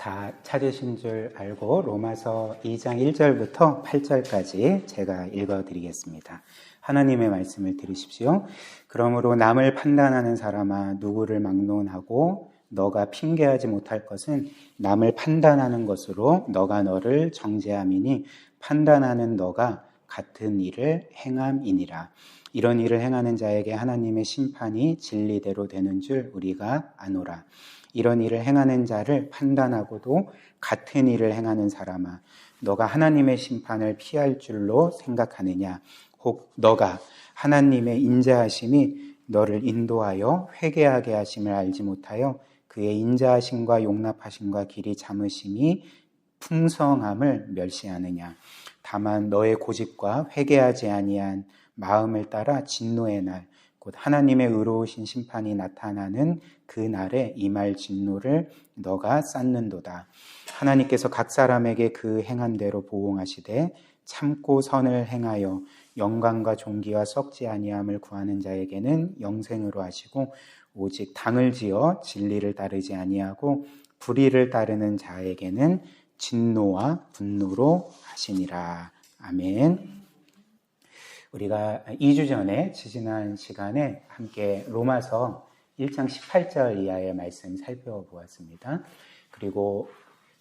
다 찾으신 줄 알고 로마서 2장 1절부터 8절까지 제가 읽어드리겠습니다. 하나님의 말씀을 들으십시오. 그러므로 남을 판단하는 사람아 누구를 막론하고 너가 핑계하지 못할 것은 남을 판단하는 것으로 너가 너를 정죄함이니 판단하는 너가 같은 일을 행함이니라. 이런 일을 행하는 자에게 하나님의 심판이 진리대로 되는 줄 우리가 아노라. 이런 일을 행하는 자를 판단하고도 같은 일을 행하는 사람아, 너가 하나님의 심판을 피할 줄로 생각하느냐? 혹 너가 하나님의 인자하심이 너를 인도하여 회개하게 하심을 알지 못하여 그의 인자하심과 용납하심과 길이 참으심이 풍성함을 멸시하느냐? 다만 너의 고집과 회개하지 아니한 마음을 따라 진노의 날, 곧 하나님의 의로우신 심판이 나타나는 그 날에 임할 진노를 너가 쌓는도다. 하나님께서 각 사람에게 그 행한 대로 보응하시되 참고 선을 행하여 영광과 존귀와 썩지 아니함을 구하는 자에게는 영생으로 하시고 오직 당을 지어 진리를 따르지 아니하고 불의를 따르는 자에게는 진노와 분노로 하시니라. 아멘. 우리가 2주 전에 지지난 시간에 함께 로마서 1장 18절 이하의 말씀 살펴보았습니다. 그리고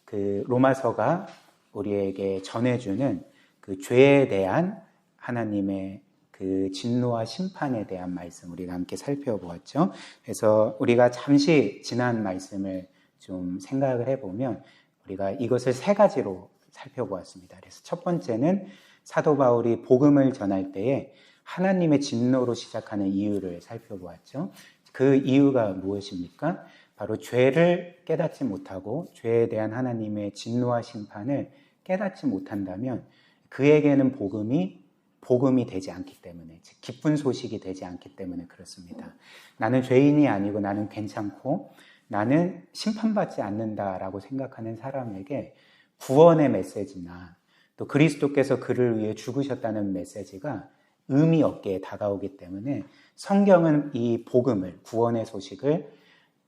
그 로마서가 우리에게 전해주는 그 죄에 대한 하나님의 그 진노와 심판에 대한 말씀 우리가 함께 살펴보았죠. 그래서 우리가 잠시 지난 말씀을 좀 생각을 해보면 우리가 이것을 세 가지로 살펴보았습니다. 그래서 첫 번째는 사도 바울이 복음을 전할 때에 하나님의 진노로 시작하는 이유를 살펴보았죠. 그 이유가 무엇입니까? 바로 죄를 깨닫지 못하고 죄에 대한 하나님의 진노와 심판을 깨닫지 못한다면 그에게는 복음이 되지 않기 때문에, 즉 기쁜 소식이 되지 않기 때문에 그렇습니다. 나는 죄인이 아니고 나는 괜찮고 나는 심판받지 않는다라고 생각하는 사람에게 구원의 메시지나 또 그리스도께서 그를 위해 죽으셨다는 메시지가 의미 없게 다가오기 때문에 성경은 이 복음을, 구원의 소식을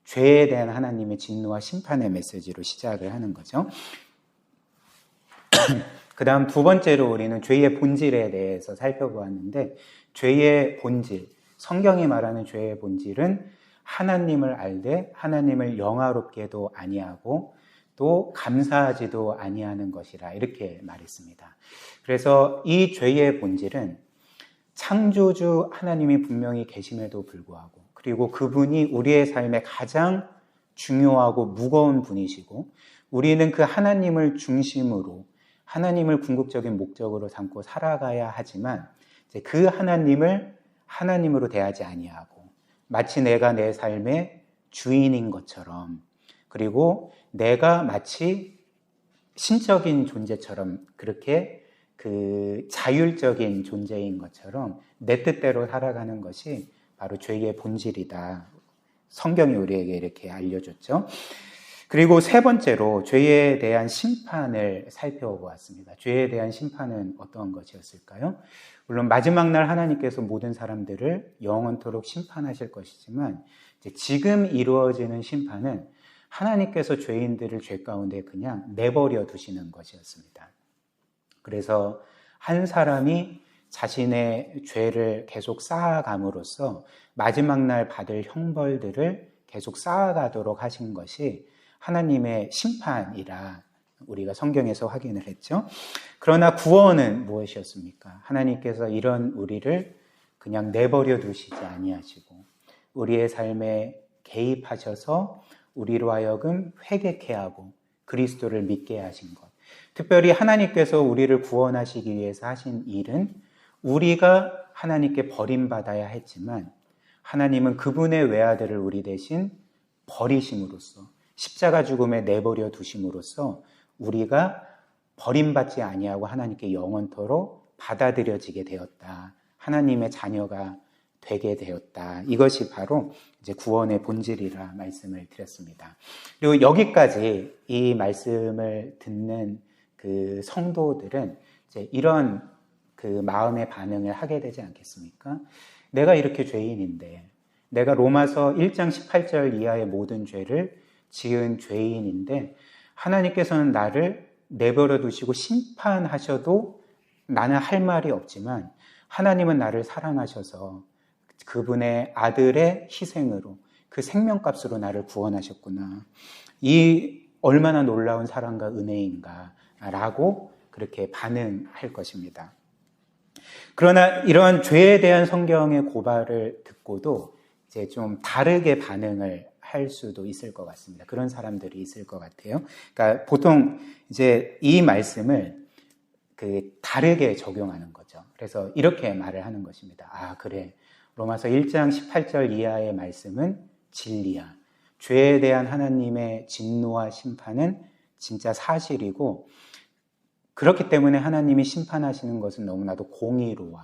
죄에 대한 하나님의 진노와 심판의 메시지로 시작을 하는 거죠. 그 다음 두 번째로 우리는 죄의 본질에 대해서 살펴보았는데, 죄의 본질, 성경이 말하는 죄의 본질은 하나님을 알되 하나님을 영화롭게도 아니하고 또 감사하지도 아니하는 것이라 이렇게 말했습니다. 그래서 이 죄의 본질은 창조주 하나님이 분명히 계심에도 불구하고, 그리고 그분이 우리의 삶에 가장 중요하고 무거운 분이시고 우리는 그 하나님을 중심으로 하나님을 궁극적인 목적으로 삼고 살아가야 하지만 그 하나님을 하나님으로 대하지 아니하고 마치 내가 내 삶의 주인인 것처럼, 그리고 내가 마치 신적인 존재처럼 그렇게 그 자율적인 존재인 것처럼 내 뜻대로 살아가는 것이 바로 죄의 본질이다. 성경이 우리에게 이렇게 알려줬죠. 그리고 세 번째로 죄에 대한 심판을 살펴보았습니다. 죄에 대한 심판은 어떤 것이었을까요? 물론 마지막 날 하나님께서 모든 사람들을 영원토록 심판하실 것이지만 지금 이루어지는 심판은 하나님께서 죄인들을 죄 가운데 그냥 내버려 두시는 것이었습니다. 그래서 한 사람이 자신의 죄를 계속 쌓아감으로써 마지막 날 받을 형벌들을 계속 쌓아가도록 하신 것이 하나님의 심판이라 우리가 성경에서 확인을 했죠. 그러나 구원은 무엇이었습니까? 하나님께서 이런 우리를 그냥 내버려 두시지 아니하시고 우리의 삶에 개입하셔서 우리로 하여금 회개케 하고 그리스도를 믿게 하신 것. 특별히 하나님께서 우리를 구원하시기 위해서 하신 일은 우리가 하나님께 버림받아야 했지만 하나님은 그분의 외아들을 우리 대신 버리심으로써, 십자가 죽음에 내버려 두심으로써 우리가 버림받지 아니하고 하나님께 영원토록 받아들여지게 되었다. 하나님의 자녀가 되게 되었다. 이것이 바로 이제 구원의 본질이라 말씀을 드렸습니다. 그리고 여기까지 이 말씀을 듣는 그 성도들은 이제 이런 그 마음의 반응을 하게 되지 않겠습니까? 내가 이렇게 죄인인데, 내가 로마서 1장 18절 이하의 모든 죄를 지은 죄인인데 하나님께서는 나를 내버려 두시고 심판하셔도 나는 할 말이 없지만 하나님은 나를 사랑하셔서 그분의 아들의 희생으로 그 생명값으로 나를 구원하셨구나. 이 얼마나 놀라운 사랑과 은혜인가 라고 그렇게 반응할 것입니다. 그러나 이러한 죄에 대한 성경의 고발을 듣고도 이제 좀 다르게 반응을 할 수도 있을 것 같습니다. 그런 사람들이 있을 것 같아요. 그러니까 보통 이제 이 말씀을 다르게 적용하는 거죠. 그래서 이렇게 말을 하는 것입니다. 아, 그래. 로마서 1장 18절 이하의 말씀은 진리야. 죄에 대한 하나님의 진노와 심판은 진짜 사실이고, 그렇기 때문에 하나님이 심판하시는 것은 너무나도 공의로워.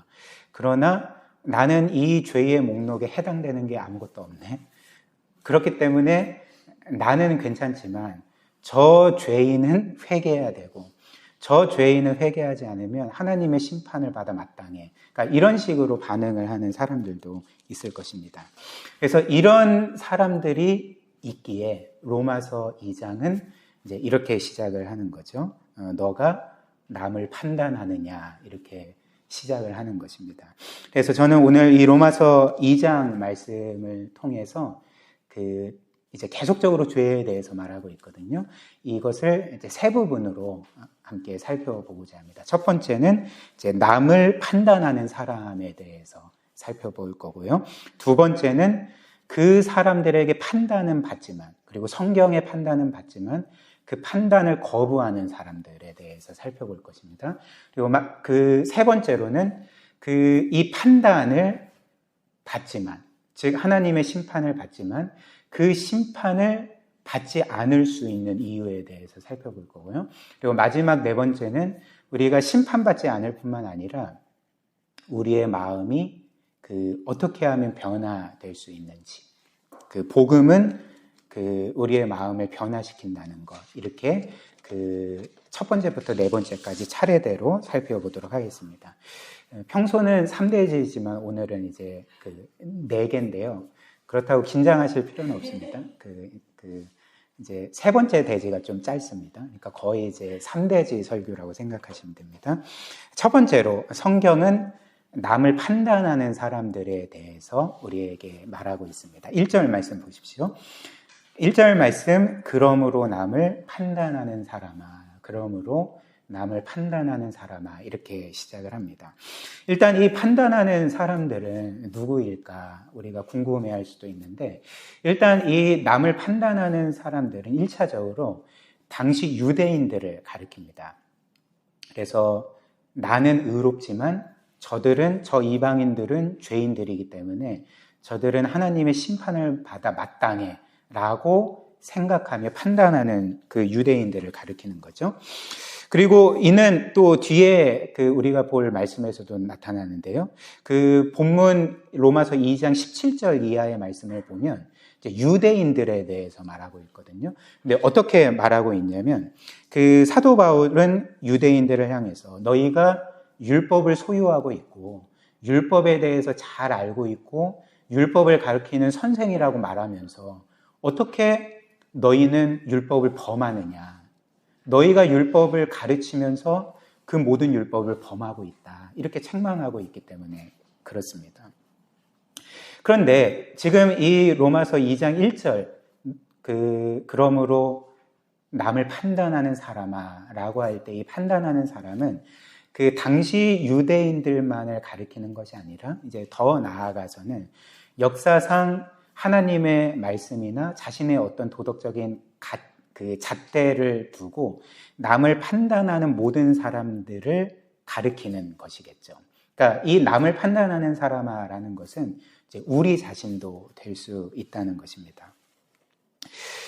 그러나 나는 이 죄의 목록에 해당되는 게 아무것도 없네. 그렇기 때문에 나는 괜찮지만 저 죄인은 회개해야 되고, 저 죄인은 회개하지 않으면 하나님의 심판을 받아 마땅해. 그러니까 이런 식으로 반응을 하는 사람들도 있을 것입니다. 그래서 이런 사람들이 있기에 로마서 2장은 이제 이렇게 시작을 하는 거죠. 너가 남을 판단하느냐, 이렇게 시작을 하는 것입니다. 그래서 저는 오늘 이 로마서 2장 말씀을 통해서 이제 계속적으로 죄에 대해서 말하고 있거든요. 이것을 이제 세 부분으로 함께 살펴보고자 합니다. 첫 번째는 이제 남을 판단하는 사람에 대해서 살펴볼 거고요. 두 번째는 그 사람들에게 판단은 받지만, 그리고 성경의 판단은 받지만 그 판단을 거부하는 사람들에 대해서 살펴볼 것입니다. 그리고 그 세 번째로는 이 판단을 받지만, 즉 하나님의 심판을 받지만 그 심판을 받지 않을 수 있는 이유에 대해서 살펴볼 거고요. 그리고 마지막 네 번째는 우리가 심판받지 않을 뿐만 아니라 우리의 마음이 어떻게 하면 변화될 수 있는지, 복음은 우리의 마음을 변화시킨다는 것, 이렇게 첫 번째부터 네 번째까지 차례대로 살펴보도록 하겠습니다. 평소는 3대지지만 오늘은 이제 4개인데요. 그렇다고 긴장하실 필요는 없습니다. 이제 세 번째 대지가 좀 짧습니다. 그러니까 거의 이제 3대지 설교라고 생각하시면 됩니다. 첫 번째로 성경은 남을 판단하는 사람들에 대해서 우리에게 말하고 있습니다. 1절 말씀 보십시오. 1절 말씀, 그러므로 남을 판단하는 사람아, 그러므로 남을 판단하는 사람아, 이렇게 시작을 합니다. 일단 이 판단하는 사람들은 누구일까 우리가 궁금해할 수도 있는데, 일단 이 남을 판단하는 사람들은 1차적으로 당시 유대인들을 가리킵니다. 그래서 나는 의롭지만 저 이방인들은 죄인들이기 때문에 저들은 하나님의 심판을 받아 마땅해 라고 생각하며 판단하는 그 유대인들을 가리키는 거죠. 그리고 이는 또 뒤에 우리가 볼 말씀에서도 나타나는데요. 본문 로마서 2장 17절 이하의 말씀을 보면 이제 유대인들에 대해서 말하고 있거든요. 근데 어떻게 말하고 있냐면 사도 바울은 유대인들을 향해서 너희가 율법을 소유하고 있고 율법에 대해서 잘 알고 있고 율법을 가르치는 선생이라고 말하면서 어떻게 너희는 율법을 범하느냐. 너희가 율법을 가르치면서 그 모든 율법을 범하고 있다. 이렇게 책망하고 있기 때문에 그렇습니다. 그런데 지금 이 로마서 2장 1절 그러므로 남을 판단하는 사람아 라고 할 때 이 판단하는 사람은 당시 유대인들만을 가리키는 것이 아니라 이제 더 나아가서는 역사상 하나님의 말씀이나 자신의 어떤 도덕적인 잣대를 두고 남을 판단하는 모든 사람들을 가리키는 것이겠죠. 그러니까 이 남을 판단하는 사람아라는 것은 이제 우리 자신도 될 수 있다는 것입니다.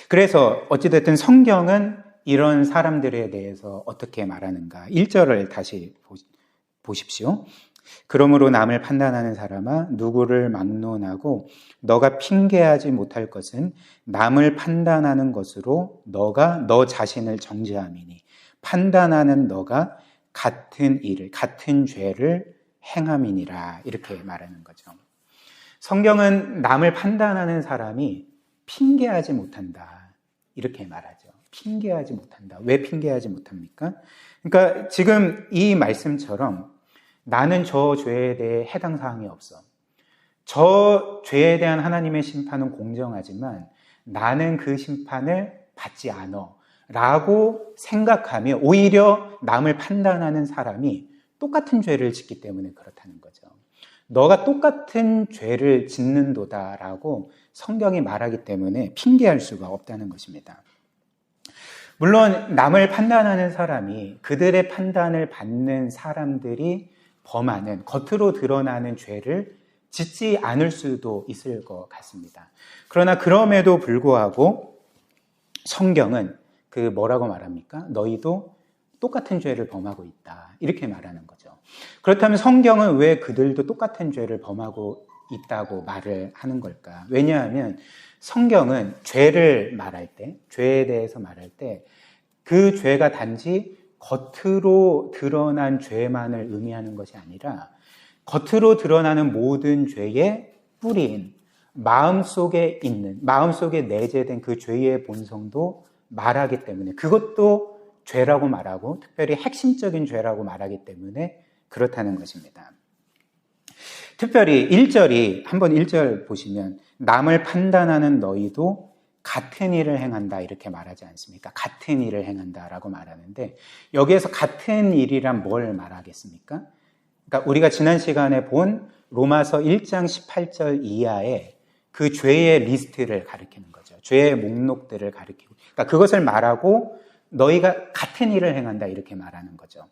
그래서 어찌됐든 성경은 이런 사람들에 대해서 어떻게 말하는가? 1절을 다시 보십시오. 그러므로 남을 판단하는 사람아 누구를 막론하고 너가 핑계하지 못할 것은 남을 판단하는 것으로 너가 너 자신을 정죄함이니 판단하는 너가 같은 죄를 행함이니라 이렇게 말하는 거죠. 성경은 남을 판단하는 사람이 핑계하지 못한다 이렇게 말하죠. 핑계하지 못한다. 왜 핑계하지 못합니까? 그러니까 지금 이 말씀처럼 나는 저 죄에 대해 해당 사항이 없어. 저 죄에 대한 하나님의 심판은 공정하지만 나는 그 심판을 받지 않아 라고 생각하며 오히려 남을 판단하는 사람이 똑같은 죄를 짓기 때문에 그렇다는 거죠. 너가 똑같은 죄를 짓는도다 라고 성경이 말하기 때문에 핑계할 수가 없다는 것입니다. 물론 남을 판단하는 사람이 그들의 판단을 받는 사람들이 범하는 겉으로 드러나는 죄를 짓지 않을 수도 있을 것 같습니다. 그러나 그럼에도 불구하고 성경은 그 뭐라고 말합니까? 너희도 똑같은 죄를 범하고 있다. 이렇게 말하는 거죠. 그렇다면 성경은 왜 그들도 똑같은 죄를 범하고 있다고 말을 하는 걸까? 왜냐하면 성경은 죄를 말할 때, 죄에 대해서 말할 때 그 죄가 단지 겉으로 드러난 죄만을 의미하는 것이 아니라 겉으로 드러나는 모든 죄의 뿌리인 마음속에 있는, 마음속에 내재된 그 죄의 본성도 말하기 때문에 그것도 죄라고 말하고 특별히 핵심적인 죄라고 말하기 때문에 그렇다는 것입니다. 특별히 1절이 한번 1절 보시면 남을 판단하는 너희도 같은 일을 행한다 이렇게 말하지 않습니까? 같은 일을 행한다라고 말하는데 여기에서 같은 일이란 뭘 말하겠습니까? 그러니까 우리가 지난 시간에 본 로마서 1장 18절 이하의 그 죄의 리스트를 가리키는 거죠. 죄의 목록들을 가리키고 그러니까 그것을 말하고 너희가 같은 일을 행한다 이렇게 말하는 거죠.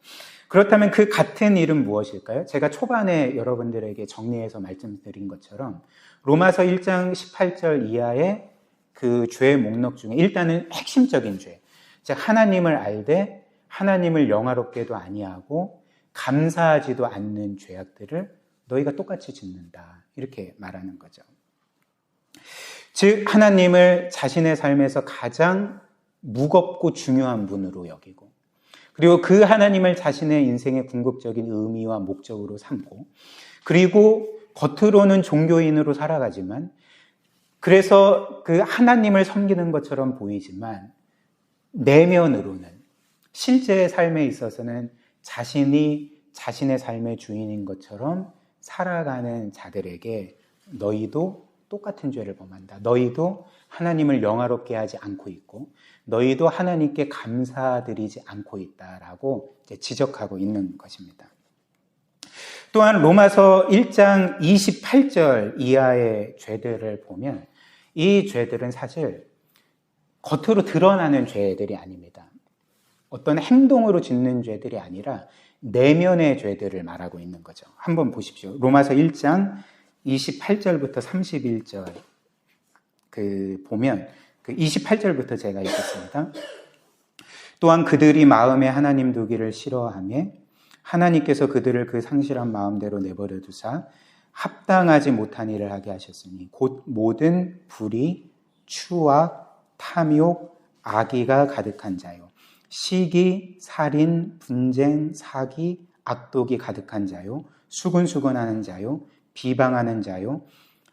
그렇다면 그 같은 일은 무엇일까요? 제가 초반에 여러분들에게 정리해서 말씀드린 것처럼 로마서 1장 18절 이하의 그 죄의 목록 중에 일단은 핵심적인 죄, 즉 하나님을 알되 하나님을 영화롭게도 아니하고 감사하지도 않는 죄악들을 너희가 똑같이 짓는다 이렇게 말하는 거죠. 즉 하나님을 자신의 삶에서 가장 무겁고 중요한 분으로 여기고 그리고 그 하나님을 자신의 인생의 궁극적인 의미와 목적으로 삼고 그리고 겉으로는 종교인으로 살아가지만 그래서 그 하나님을 섬기는 것처럼 보이지만 내면으로는 실제 삶에 있어서는 자신이 자신의 삶의 주인인 것처럼 살아가는 자들에게 너희도 똑같은 죄를 범한다. 너희도 하나님을 영화롭게 하지 않고 있고 너희도 하나님께 감사드리지 않고 있다라고 지적하고 있는 것입니다. 또한 로마서 1장 28절 이하의 죄들을 보면 이 죄들은 사실 겉으로 드러나는 죄들이 아닙니다. 어떤 행동으로 짓는 죄들이 아니라 내면의 죄들을 말하고 있는 거죠. 한번 보십시오. 로마서 1장 28절부터 31절 보면 28절부터 제가 읽겠습니다. 또한 그들이 마음에 하나님 두기를 싫어하며 하나님께서 그들을 그 상실한 마음대로 내버려 두사 합당하지 못한 일을 하게 하셨으니 곧 모든 불의, 추악, 탐욕, 악의가 가득한 자요. 시기, 살인, 분쟁, 사기, 악독이 가득한 자요. 수근수근하는 자요. 비방하는 자요.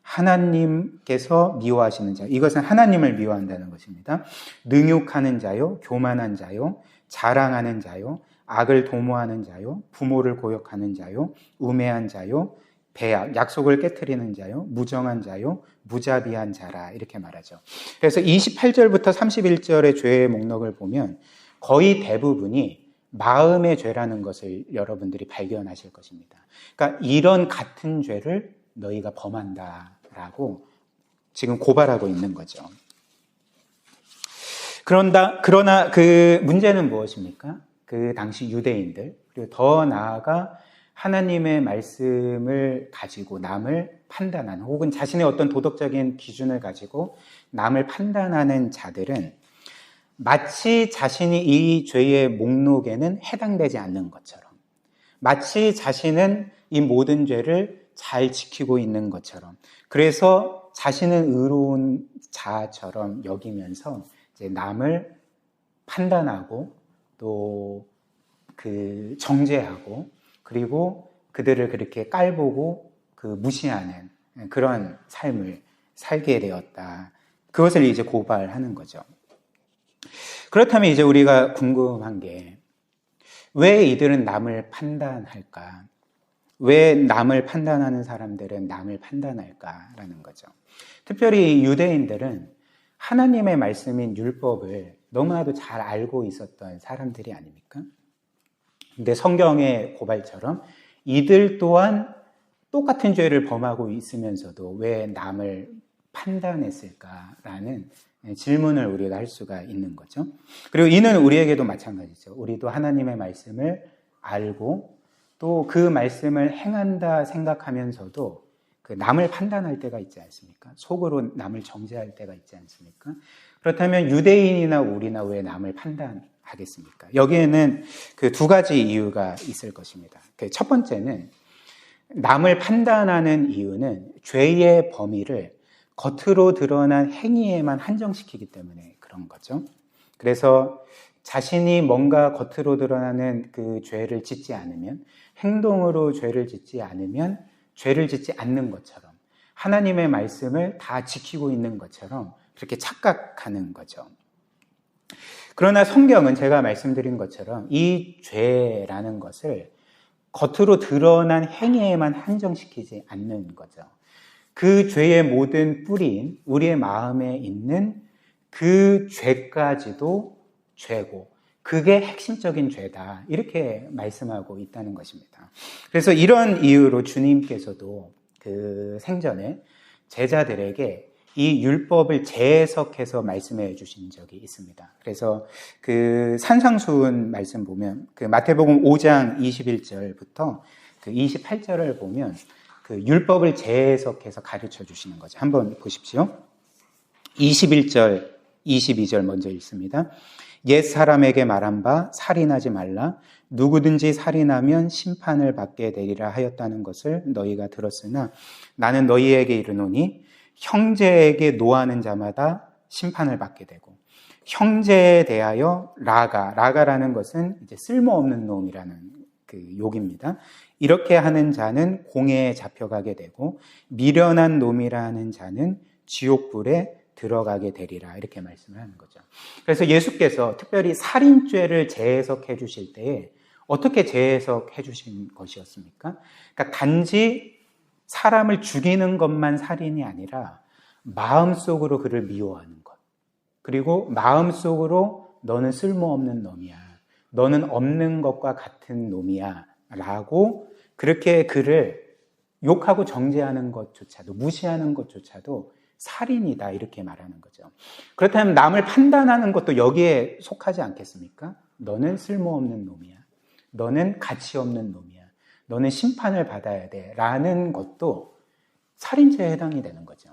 하나님께서 미워하시는 자. 이것은 하나님을 미워한다는 것입니다. 능욕하는 자요. 교만한 자요. 자랑하는 자요. 악을 도모하는 자요. 부모를 고역하는 자요. 우매한 자요. 배악, 약속을 깨트리는 자요. 무정한 자요. 무자비한 자라 이렇게 말하죠. 그래서 28절부터 31절의 죄의 목록을 보면 거의 대부분이 마음의 죄라는 것을 여러분들이 발견하실 것입니다. 그러니까 이런 같은 죄를 너희가 범한다라고 지금 고발하고 있는 거죠. 그러나 그 문제는 무엇입니까? 그 당시 유대인들, 그리고 더 나아가 하나님의 말씀을 가지고 남을 판단하는 혹은 자신의 어떤 도덕적인 기준을 가지고 남을 판단하는 자들은 마치 자신이 이 죄의 목록에는 해당되지 않는 것처럼 마치 자신은 이 모든 죄를 잘 지키고 있는 것처럼 그래서 자신은 의로운 자처럼 여기면서 이제 남을 판단하고 또 정죄하고 그리고 그들을 그렇게 깔보고 무시하는 그런 삶을 살게 되었다. 그것을 이제 고발하는 거죠. 그렇다면 이제 우리가 궁금한 게 왜 이들은 남을 판단할까? 왜 남을 판단하는 사람들은 남을 판단할까라는 거죠. 특별히 유대인들은 하나님의 말씀인 율법을 너무나도 잘 알고 있었던 사람들이 아닙니까? 근데 성경의 고발처럼 이들 또한 똑같은 죄를 범하고 있으면서도 왜 남을 판단했을까라는 질문을 우리가 할 수가 있는 거죠. 그리고 이는 우리에게도 마찬가지죠. 우리도 하나님의 말씀을 알고 또 그 말씀을 행한다 생각하면서도 그 남을 판단할 때가 있지 않습니까? 속으로 남을 정죄할 때가 있지 않습니까? 그렇다면 유대인이나 우리나 왜 남을 판단하겠습니까? 여기에는 그 두 가지 이유가 있을 것입니다. 첫 번째는 남을 판단하는 이유는 죄의 범위를 겉으로 드러난 행위에만 한정시키기 때문에 그런 거죠. 그래서 자신이 뭔가 겉으로 드러나는 그 죄를 짓지 않으면, 행동으로 죄를 짓지 않으면 죄를 짓지 않는 것처럼 하나님의 말씀을 다 지키고 있는 것처럼 그렇게 착각하는 거죠. 그러나 성경은 제가 말씀드린 것처럼 이 죄라는 것을 겉으로 드러난 행위에만 한정시키지 않는 거죠. 그 죄의 모든 뿌리인 우리의 마음에 있는 그 죄까지도 죄고 그게 핵심적인 죄다 이렇게 말씀하고 있다는 것입니다. 그래서 이런 이유로 주님께서도 그 생전에 제자들에게 이 율법을 재해석해서 말씀해 주신 적이 있습니다. 그래서 그 산상수훈 말씀 보면 그 마태복음 5장 21절부터 그 28절을 보면 그 율법을 재해석해서 가르쳐 주시는 거죠. 한번 보십시오. 21절, 22절 먼저 읽습니다. 옛 사람에게 말한 바 살인하지 말라. 누구든지 살인하면 심판을 받게 되리라 하였다는 것을 너희가 들었으나 나는 너희에게 이르노니 형제에게 노하는 자마다 심판을 받게 되고 형제에 대하여 라가라는 것은 이제 쓸모없는 놈이라는 그 욕입니다. 이렇게 하는 자는 공회에 잡혀가게 되고 미련한 놈이라는 자는 지옥불에 들어가게 되리라 이렇게 말씀을 하는 거죠. 그래서 예수께서 특별히 살인죄를 재해석해 주실 때에 어떻게 재해석해 주신 것이었습니까? 그러니까 단지 사람을 죽이는 것만 살인이 아니라 마음속으로 그를 미워하는 것, 그리고 마음속으로 너는 쓸모없는 놈이야, 너는 없는 것과 같은 놈이야 라고 그렇게 그를 욕하고 정죄하는 것조차도, 무시하는 것조차도 살인이다 이렇게 말하는 거죠. 그렇다면 남을 판단하는 것도 여기에 속하지 않겠습니까? 너는 쓸모없는 놈이야, 너는 가치 없는 놈이야, 너는 심판을 받아야 돼 라는 것도 살인죄에 해당이 되는 거죠.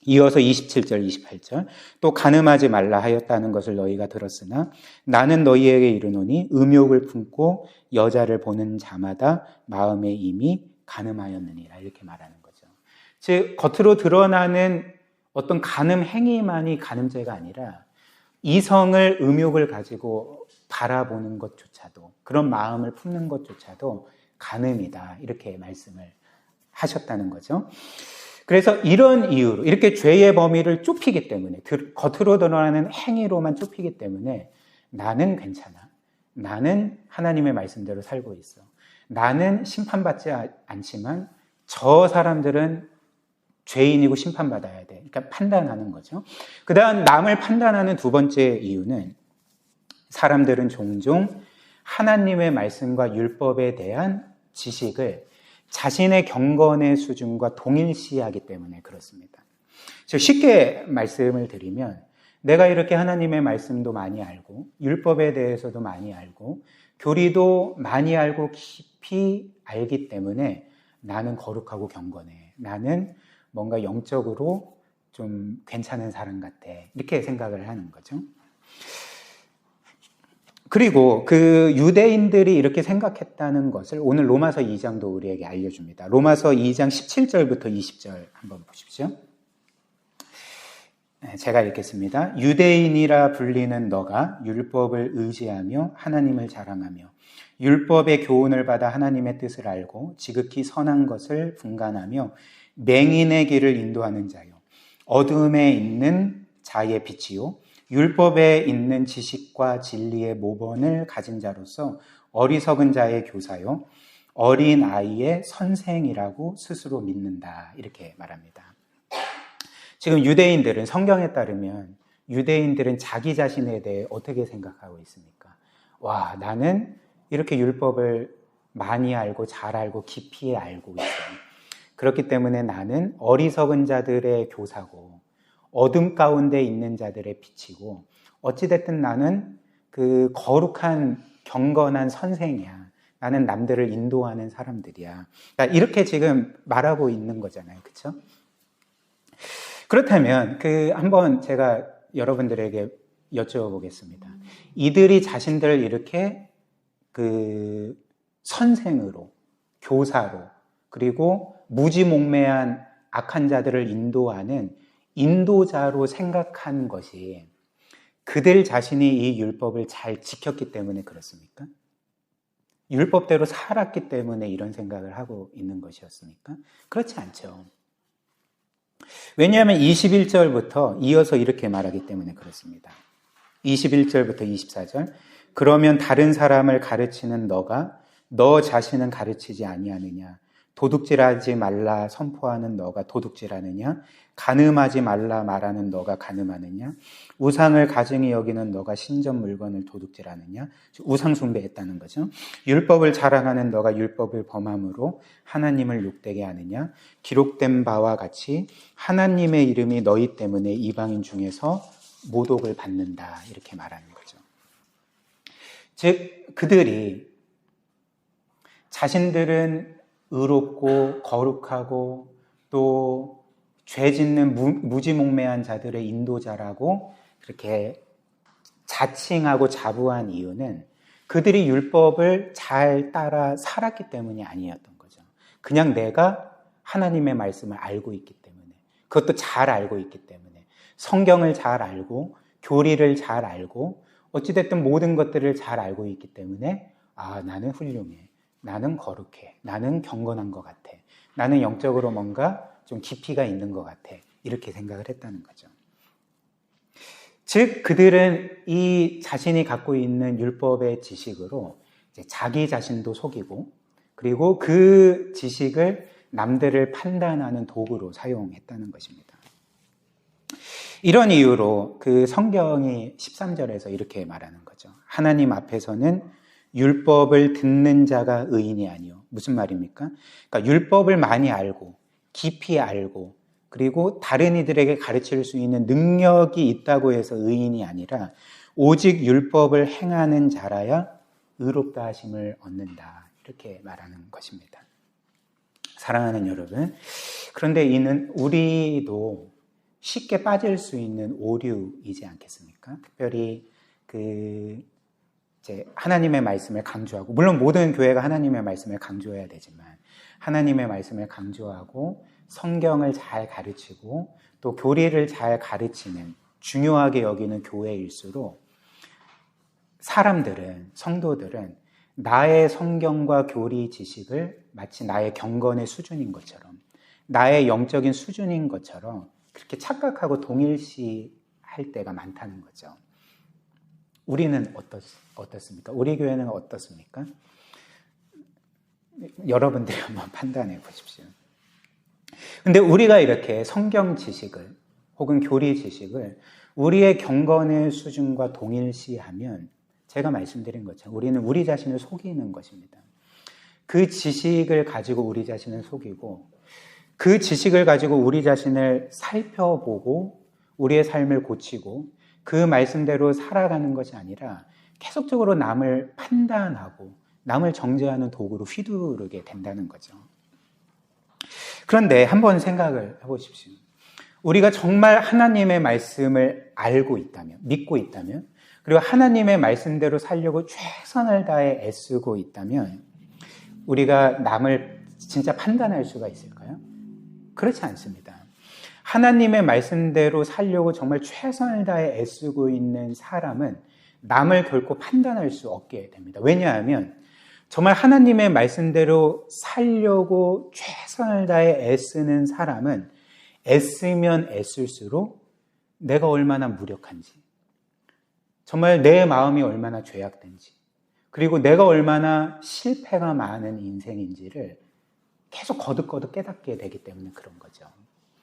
이어서 27절, 28절 또 간음하지 말라 하였다는 것을 너희가 들었으나 나는 너희에게 이르노니 음욕을 품고 여자를 보는 자마다 마음에 이미 간음하였느니라 이렇게 말하는 거죠. 즉 겉으로 드러나는 어떤 간음 행위만이 간음죄가 아니라 이성을 음욕을 가지고 바라보는 것조차도, 그런 마음을 품는 것조차도 간음이다 이렇게 말씀을 하셨다는 거죠. 그래서 이런 이유로 이렇게 죄의 범위를 좁히기 때문에, 겉으로 드러나는 행위로만 좁히기 때문에 나는 괜찮아, 나는 하나님의 말씀대로 살고 있어, 나는 심판받지 않지만 저 사람들은 죄인이고 심판받아야 돼, 그러니까 판단하는 거죠. 그 다음 남을 판단하는 두 번째 이유는 사람들은 종종 하나님의 말씀과 율법에 대한 지식을 자신의 경건의 수준과 동일시하기 때문에 그렇습니다. 쉽게 말씀을 드리면 내가 이렇게 하나님의 말씀도 많이 알고 율법에 대해서도 많이 알고 교리도 많이 알고 깊이 알기 때문에 나는 거룩하고 경건해, 나는 뭔가 영적으로 좀 괜찮은 사람 같아 이렇게 생각을 하는 거죠. 그리고 그 유대인들이 이렇게 생각했다는 것을 오늘 로마서 2장도 우리에게 알려줍니다. 로마서 2장 17절부터 20절 한번 보십시오. 제가 읽겠습니다. 유대인이라 불리는 너가 율법을 의지하며 하나님을 자랑하며 율법의 교훈을 받아 하나님의 뜻을 알고 지극히 선한 것을 분간하며 맹인의 길을 인도하는 자요, 어둠에 있는 자의 빛이요 율법에 있는 지식과 진리의 모본을 가진 자로서 어리석은 자의 교사요, 어린 아이의 선생이라고 스스로 믿는다. 이렇게 말합니다. 지금 유대인들은, 성경에 따르면 유대인들은 자기 자신에 대해 어떻게 생각하고 있습니까? 와, 나는 이렇게 율법을 많이 알고 잘 알고 깊이 알고 있어요. 그렇기 때문에 나는 어리석은 자들의 교사고 어둠 가운데 있는 자들의 빛이고 어찌됐든 나는 그 거룩한 경건한 선생이야. 나는 남들을 인도하는 사람들이야. 그러니까 이렇게 지금 말하고 있는 거잖아요. 그렇죠? 그렇다면 한번 제가 여러분들에게 여쭤보겠습니다. 이들이 자신들을 이렇게 선생으로, 교사로, 그리고 무지몽매한 악한 자들을 인도하는 인도자로 생각한 것이 그들 자신이 이 율법을 잘 지켰기 때문에 그렇습니까? 율법대로 살았기 때문에 이런 생각을 하고 있는 것이었습니까? 그렇지 않죠. 왜냐하면 21절부터 이어서 이렇게 말하기 때문에 그렇습니다. 21절부터 24절. 그러면 다른 사람을 가르치는 너가 너 자신은 가르치지 아니하느냐? 도둑질하지 말라 선포하는 너가 도둑질하느냐? 간음하지 말라 말하는 너가 간음하느냐? 우상을 가증히 여기는 너가 신전 물건을 도둑질하느냐? 우상 숭배했다는 거죠. 율법을 자랑하는 너가 율법을 범함으로 하나님을 욕되게 하느냐? 기록된 바와 같이 하나님의 이름이 너희 때문에 이방인 중에서 모독을 받는다. 이렇게 말하는 거죠. 즉 그들이 자신들은 의롭고 거룩하고 또 죄 짓는 무지몽매한 자들의 인도자라고 그렇게 자칭하고 자부한 이유는 그들이 율법을 잘 따라 살았기 때문이 아니었던 거죠. 그냥 내가 하나님의 말씀을 알고 있기 때문에, 그것도 잘 알고 있기 때문에, 성경을 잘 알고 교리를 잘 알고 어찌됐든 모든 것들을 잘 알고 있기 때문에 나는 훌륭해, 나는 거룩해, 나는 경건한 것 같아, 나는 영적으로 뭔가 좀 깊이가 있는 것 같아, 이렇게 생각을 했다는 거죠. 즉 그들은 이 자신이 갖고 있는 율법의 지식으로 이제 자기 자신도 속이고 그리고 그 지식을 남들을 판단하는 도구로 사용했다는 것입니다. 이런 이유로 그 성경이 13절에서 이렇게 말하는 거죠. 하나님 앞에서는 율법을 듣는 자가 의인이 아니요. 무슨 말입니까? 그러니까 율법을 많이 알고 깊이 알고 그리고 다른 이들에게 가르칠 수 있는 능력이 있다고 해서 의인이 아니라 오직 율법을 행하는 자라야 의롭다 하심을 얻는다. 이렇게 말하는 것입니다. 사랑하는 여러분, 그런데 이는 우리도 쉽게 빠질 수 있는 오류이지 않겠습니까? 특별히 이제 하나님의 말씀을 강조하고, 물론 모든 교회가 하나님의 말씀을 강조해야 되지만 하나님의 말씀을 강조하고 성경을 잘 가르치고 또 교리를 잘 가르치는 중요하게 여기는 교회일수록 사람들은, 성도들은 나의 성경과 교리 지식을 마치 나의 경건의 수준인 것처럼, 나의 영적인 수준인 것처럼 그렇게 착각하고 동일시할 때가 많다는 거죠. 우리는 어떻습니까? 우리 교회는 어떻습니까? 여러분들이 한번 판단해 보십시오. 근데 우리가 이렇게 성경 지식을 혹은 교리 지식을 우리의 경건의 수준과 동일시하면 제가 말씀드린 것처럼 우리는 우리 자신을 속이는 것입니다. 그 지식을 가지고 우리 자신을 속이고 그 지식을 가지고 우리 자신을 살펴보고 우리의 삶을 고치고 그 말씀대로 살아가는 것이 아니라 계속적으로 남을 판단하고 남을 정죄하는 도구로 휘두르게 된다는 거죠. 그런데 한번 생각을 해보십시오. 우리가 정말 하나님의 말씀을 알고 있다면, 믿고 있다면, 그리고 하나님의 말씀대로 살려고 최선을 다해 애쓰고 있다면 우리가 남을 진짜 판단할 수가 있을까요? 그렇지 않습니다. 하나님의 말씀대로 살려고 정말 최선을 다해 애쓰고 있는 사람은 남을 결코 판단할 수 없게 됩니다. 왜냐하면 정말 하나님의 말씀대로 살려고 최선을 다해 애쓰는 사람은 애쓰면 애쓸수록 내가 얼마나 무력한지, 정말 내 마음이 얼마나 죄악된지, 그리고 내가 얼마나 실패가 많은 인생인지를 계속 거듭거듭 깨닫게 되기 때문에 그런 거죠.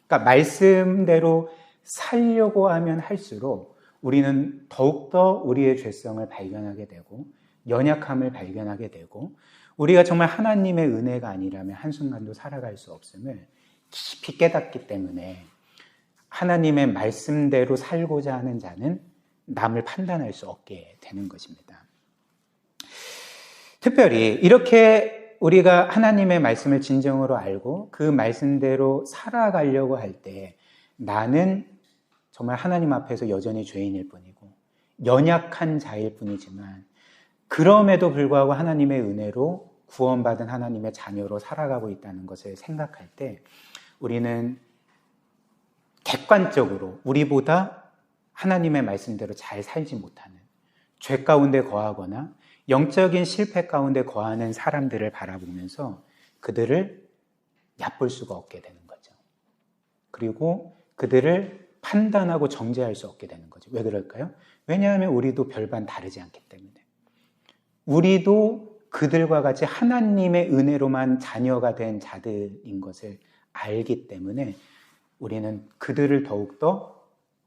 그러니까 말씀대로 살려고 하면 할수록 우리는 더욱더 우리의 죄성을 발견하게 되고 연약함을 발견하게 되고 우리가 정말 하나님의 은혜가 아니라면 한순간도 살아갈 수 없음을 깊이 깨닫기 때문에 하나님의 말씀대로 살고자 하는 자는 남을 판단할 수 없게 되는 것입니다. 특별히 이렇게 우리가 하나님의 말씀을 진정으로 알고 그 말씀대로 살아가려고 할 때 나는 정말 하나님 앞에서 여전히 죄인일 뿐이고 연약한 자일 뿐이지만 그럼에도 불구하고 하나님의 은혜로 구원받은 하나님의 자녀로 살아가고 있다는 것을 생각할 때 우리는 객관적으로 우리보다 하나님의 말씀대로 잘 살지 못하는 죄 가운데 거하거나 영적인 실패 가운데 거하는 사람들을 바라보면서 그들을 얕볼 수가 없게 되는 거죠. 그리고 그들을 판단하고 정죄할 수 없게 되는 거죠. 왜 그럴까요? 왜냐하면 우리도 별반 다르지 않기 때문에. 우리도 그들과 같이 하나님의 은혜로만 자녀가 된 자들인 것을 알기 때문에 우리는 그들을 더욱더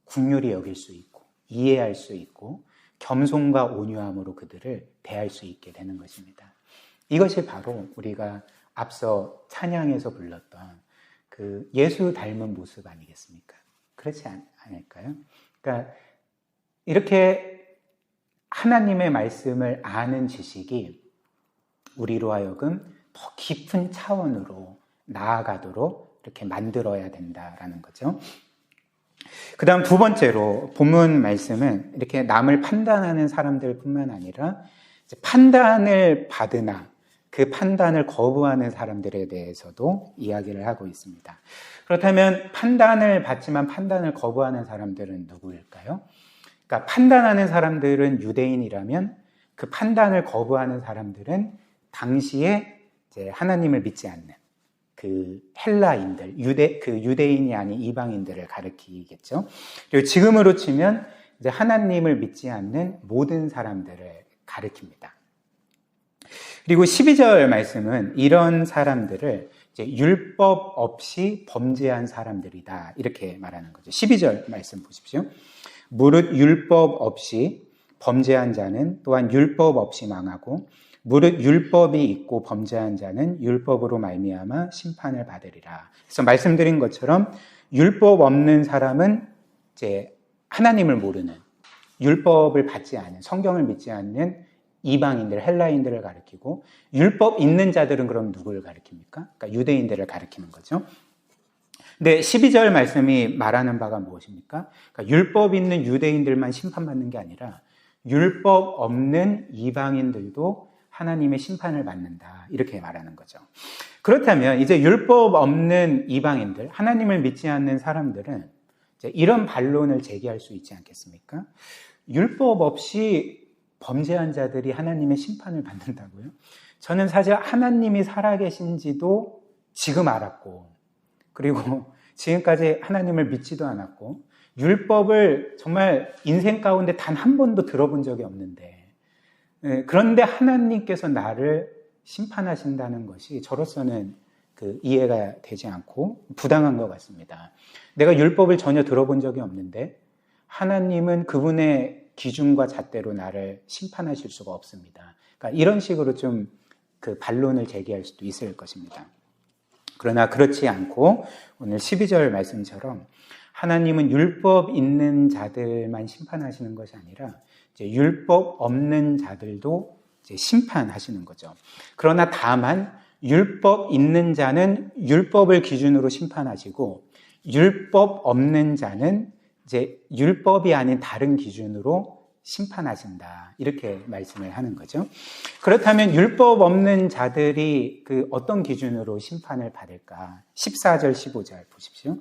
긍휼히 여길 수 있고 이해할 수 있고 겸손과 온유함으로 그들을 대할 수 있게 되는 것입니다. 이것이 바로 우리가 앞서 찬양에서 불렀던 그 예수 닮은 모습 아니겠습니까? 그렇지 않을까요? 그러니까 이렇게 하나님의 말씀을 아는 지식이 우리로 하여금 더 깊은 차원으로 나아가도록 이렇게 만들어야 된다라는 거죠. 그 다음 두 번째로 본문 말씀은 이렇게 남을 판단하는 사람들 뿐만 아니라 판단을 받으나 그 판단을 거부하는 사람들에 대해서도 이야기를 하고 있습니다. 그렇다면 판단을 받지만 판단을 거부하는 사람들은 누구일까요? 그러니까 판단하는 사람들은 유대인이라면 그 판단을 거부하는 사람들은 당시에 이제 하나님을 믿지 않는 그 헬라인들, 유대인이 아닌 이방인들을 가리키겠죠. 그리고 지금으로 치면 이제 하나님을 믿지 않는 모든 사람들을 가리킵니다. 그리고 12절 말씀은 이런 사람들을 이제 율법 없이 범죄한 사람들이다 이렇게 말하는 거죠. 12절 말씀 보십시오. 무릇 율법 없이 범죄한 자는 또한 율법 없이 망하고 무릇 율법이 있고 범죄한 자는 율법으로 말미암아 심판을 받으리라. 그래서 말씀드린 것처럼 율법 없는 사람은 이제 하나님을 모르는 율법을 받지 않은 성경을 믿지 않는 이방인들, 헬라인들을 가리키고 율법 있는 자들은 그럼 누구를 가리킵니까? 그러니까 유대인들을 가리키는 거죠. 근데 12절 말씀이 말하는 바가 무엇입니까? 그러니까 율법 있는 유대인들만 심판받는 게 아니라 율법 없는 이방인들도 하나님의 심판을 받는다 이렇게 말하는 거죠. 그렇다면 이제 율법 없는 이방인들, 하나님을 믿지 않는 사람들은 이제 이런 반론을 제기할 수 있지 않겠습니까? 율법 없이 범죄한 자들이 하나님의 심판을 받는다고요? 저는 사실 하나님이 살아계신지도 지금 알았고 그리고 지금까지 하나님을 믿지도 않았고 율법을 정말 인생 가운데 단 한 번도 들어본 적이 없는데 그런데 하나님께서 나를 심판하신다는 것이 저로서는 이해가 되지 않고 부당한 것 같습니다. 내가 율법을 전혀 들어본 적이 없는데 하나님은 그분의 기준과 잣대로 나를 심판하실 수가 없습니다. 그러니까 이런 식으로 좀 반론을 제기할 수도 있을 것입니다. 그러나 그렇지 않고 오늘 12절 말씀처럼 하나님은 율법 있는 자들만 심판하시는 것이 아니라 이제 율법 없는 자들도 이제 심판하시는 거죠. 그러나 다만 율법 있는 자는 율법을 기준으로 심판하시고 율법 없는 자는 이제 율법이 아닌 다른 기준으로 심판하신다. 이렇게 말씀을 하는 거죠. 그렇다면 율법 없는 자들이 어떤 기준으로 심판을 받을까? 14절, 15절 보십시오.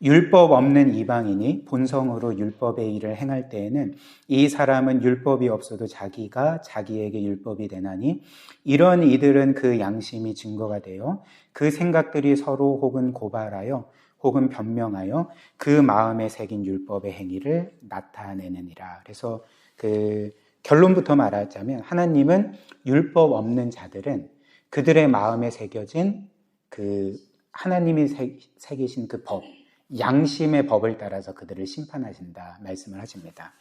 율법 없는 이방인이 본성으로 율법의 일을 행할 때에는 이 사람은 율법이 없어도 자기가 자기에게 율법이 되나니 이런 이들은 그 양심이 증거가 되어 그 생각들이 서로 혹은 고발하여 혹은 변명하여 그 마음에 새긴 율법의 행위를 나타내느니라. 그래서 그 결론부터 말하자면 하나님은 율법 없는 자들은 그들의 마음에 새겨진 그 하나님이 새기신 그 법, 양심의 법을 따라서 그들을 심판하신다 말씀을 하십니다.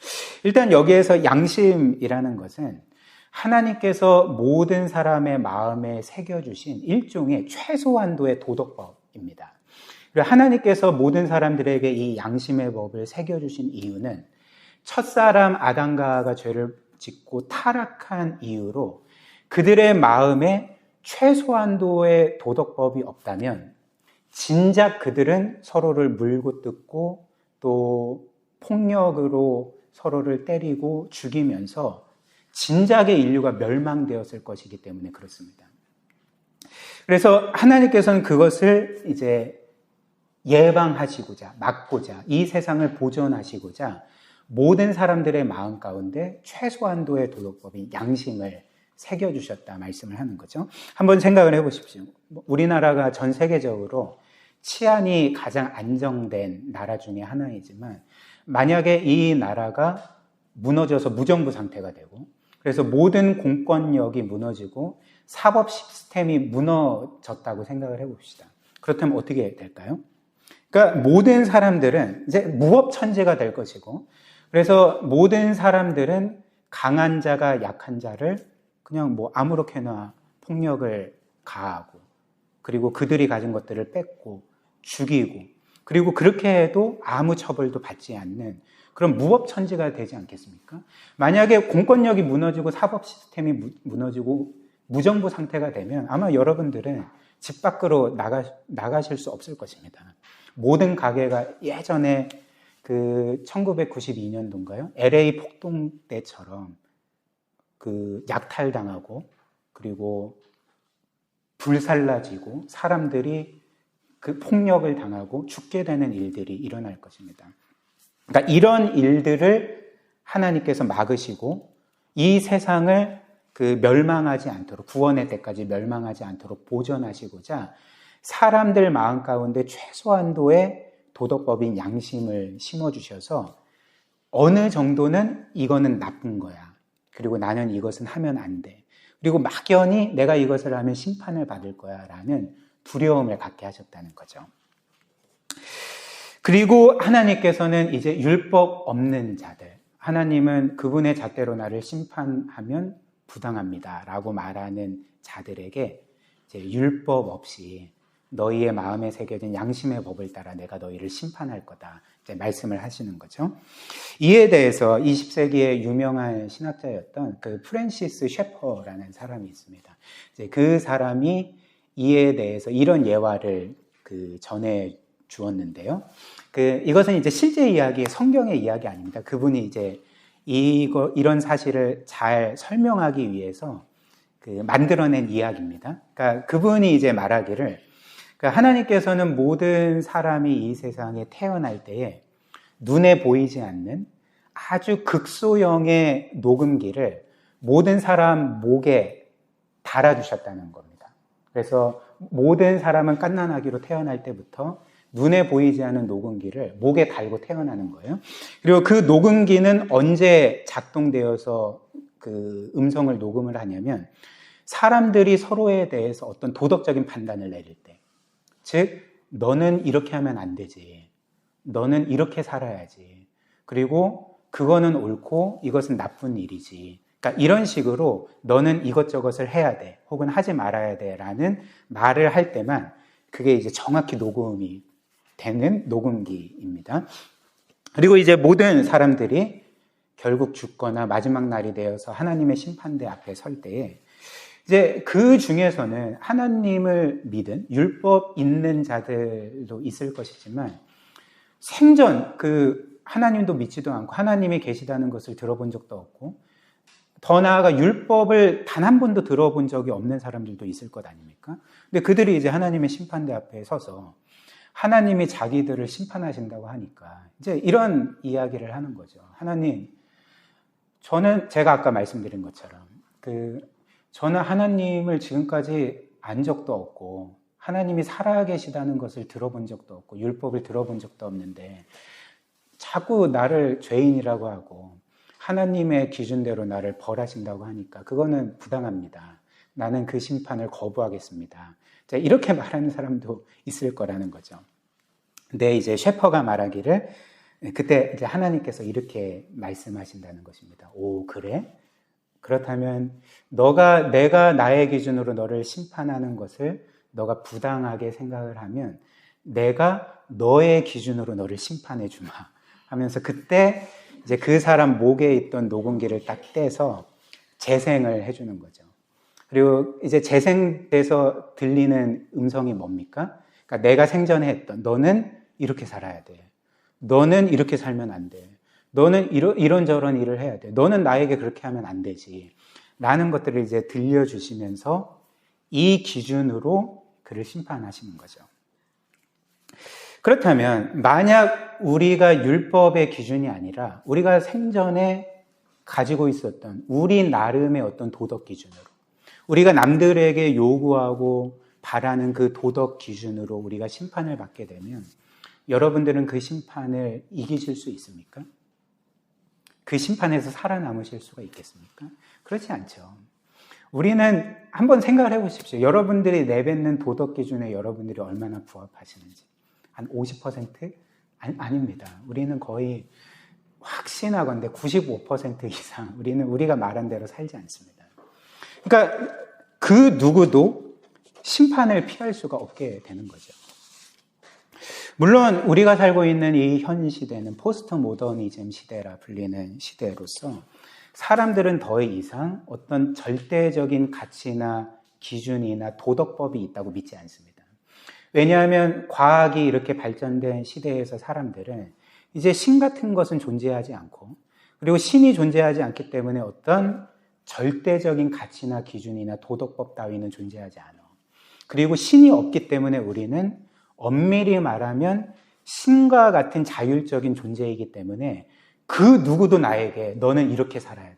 일단 여기에서 양심이라는 것은 하나님께서 모든 사람의 마음에 새겨주신 일종의 최소한도의 도덕법입니다. 그리고 하나님께서 모든 사람들에게 이 양심의 법을 새겨주신 이유는 첫사람 아담과 하와가 죄를 짓고 타락한 이유로 그들의 마음에 최소한도의 도덕법이 없다면 진작 그들은 서로를 물고 뜯고 또 폭력으로 서로를 때리고 죽이면서 진작에 인류가 멸망되었을 것이기 때문에 그렇습니다. 그래서 하나님께서는 그것을 이제 예방하시고자, 막고자, 이 세상을 보존하시고자 모든 사람들의 마음 가운데 최소한도의 도덕법인 양심을 새겨주셨다 말씀을 하는 거죠. 한번 생각을 해보십시오. 우리나라가 전 세계적으로 치안이 가장 안정된 나라 중에 하나이지만 만약에 이 나라가 무너져서 무정부 상태가 되고 그래서 모든 공권력이 무너지고 사법 시스템이 무너졌다고 생각을 해봅시다. 그렇다면 어떻게 될까요? 그러니까 모든 사람들은 이제 무법천지가 될 것이고 그래서 모든 사람들은 강한 자가 약한 자를 그냥 뭐 아무렇게나 폭력을 가하고 그리고 그들이 가진 것들을 뺏고 죽이고 그리고 그렇게 해도 아무 처벌도 받지 않는 그런 무법천지가 되지 않겠습니까? 만약에 공권력이 무너지고 사법 시스템이 무너지고 무정부 상태가 되면 아마 여러분들은 집 밖으로 나가실 수 없을 것입니다. 모든 가게가 예전에 그 1992년도인가요? LA 폭동 때처럼 그 약탈당하고 그리고 불살라지고 사람들이 그 폭력을 당하고 죽게 되는 일들이 일어날 것입니다. 그러니까 이런 일들을 하나님께서 막으시고 이 세상을 그 멸망하지 않도록 구원의 때까지 멸망하지 않도록 보존하시고자 사람들 마음 가운데 최소한도의 도덕법인 양심을 심어주셔서 어느 정도는 이거는 나쁜 거야. 그리고 나는 이것은 하면 안 돼. 그리고 막연히 내가 이것을 하면 심판을 받을 거야 라는 두려움을 갖게 하셨다는 거죠. 그리고 하나님께서는 이제 율법 없는 자들, 하나님은 그분의 잣대로 나를 심판하면 부당합니다 라고 말하는 자들에게 이제 율법 없이 너희의 마음에 새겨진 양심의 법을 따라 내가 너희를 심판할 거다 이제 말씀을 하시는 거죠. 이에 대해서 20세기의 유명한 신학자였던 그 프랜시스 셰퍼라는 사람이 있습니다. 이제 그 사람이 이에 대해서 이런 예화를 그 전해 주었는데요. 이것은 이제 실제 이야기, 성경의 이야기 아닙니다. 그분이 이제 이런 사실을 잘 설명하기 위해서 만들어낸 이야기입니다. 그러니까 그분이 이제 말하기를 그러니까 하나님께서는 모든 사람이 이 세상에 태어날 때에 눈에 보이지 않는 아주 극소형의 녹음기를 모든 사람 목에 달아주셨다는 겁니다. 그래서 모든 사람은 갓난아기로 태어날 때부터 눈에 보이지 않는 녹음기를 목에 달고 태어나는 거예요. 그리고 그 녹음기는 언제 작동되어서 그 음성을 녹음을 하냐면 사람들이 서로에 대해서 어떤 도덕적인 판단을 내릴 때, 즉 너는 이렇게 하면 안 되지, 너는 이렇게 살아야지, 그리고 그거는 옳고 이것은 나쁜 일이지, 그러니까 이런 식으로 너는 이것저것을 해야 돼 혹은 하지 말아야 돼 라는 말을 할 때만 그게 이제 정확히 녹음이 되는 녹음기입니다. 그리고 이제 모든 사람들이 결국 죽거나 마지막 날이 되어서 하나님의 심판대 앞에 설 때에 이제 그 중에서는 하나님을 믿은 율법 있는 자들도 있을 것이지만 생전 하나님도 믿지도 않고 하나님이 계시다는 것을 들어본 적도 없고 더 나아가 율법을 단 한 번도 들어본 적이 없는 사람들도 있을 것 아닙니까? 근데 그들이 이제 하나님의 심판대 앞에 서서 하나님이 자기들을 심판하신다고 하니까 이제 이런 이야기를 하는 거죠. 하나님, 제가 아까 말씀드린 것처럼 저는 하나님을 지금까지 안 적도 없고 하나님이 살아계시다는 것을 들어본 적도 없고 율법을 들어본 적도 없는데 자꾸 나를 죄인이라고 하고 하나님의 기준대로 나를 벌하신다고 하니까 그거는 부당합니다. 나는 그 심판을 거부하겠습니다. 자, 이렇게 말하는 사람도 있을 거라는 거죠. 근데 이제 셰퍼가 말하기를 그때 이제 하나님께서 이렇게 말씀하신다는 것입니다. 오, 그래? 그렇다면 내가 나의 기준으로 너를 심판하는 것을 너가 부당하게 생각을 하면 내가 너의 기준으로 너를 심판해 주마 하면서 그때 이제 그 사람 목에 있던 녹음기를 딱 떼서 재생을 해주는 거죠. 그리고 이제 재생돼서 들리는 음성이 뭡니까? 그러니까 내가 생전에 했던 너는 이렇게 살아야 돼. 너는 이렇게 살면 안 돼. 너는 이런저런 일을 해야 돼. 너는 나에게 그렇게 하면 안 되지. 라는 것들을 이제 들려주시면서 이 기준으로 그를 심판하시는 거죠. 그렇다면 만약 우리가 율법의 기준이 아니라 우리가 생전에 가지고 있었던 우리 나름의 어떤 도덕 기준으로 우리가 남들에게 요구하고 바라는 그 도덕 기준으로 우리가 심판을 받게 되면 여러분들은 그 심판을 이기실 수 있습니까? 그 심판에서 살아남으실 수가 있겠습니까? 그렇지 않죠. 우리는 한번 생각을 해보십시오. 여러분들이 내뱉는 도덕 기준에 여러분들이 얼마나 부합하시는지. 한 50%? 아닙니다. 우리는 거의 확신하건대 95% 이상 우리는 우리가 말한 대로 살지 않습니다. 그러니까 그 누구도 심판을 피할 수가 없게 되는 거죠. 물론 우리가 살고 있는 이 현 시대는 포스트 모더니즘 시대라 불리는 시대로서 사람들은 더 이상 어떤 절대적인 가치나 기준이나 도덕법이 있다고 믿지 않습니다. 왜냐하면 과학이 이렇게 발전된 시대에서 사람들은 이제 신 같은 것은 존재하지 않고 그리고 신이 존재하지 않기 때문에 어떤 절대적인 가치나 기준이나 도덕법 따위는 존재하지 않아. 그리고 신이 없기 때문에 우리는 엄밀히 말하면 신과 같은 자율적인 존재이기 때문에 그 누구도 나에게 너는 이렇게 살아야 돼.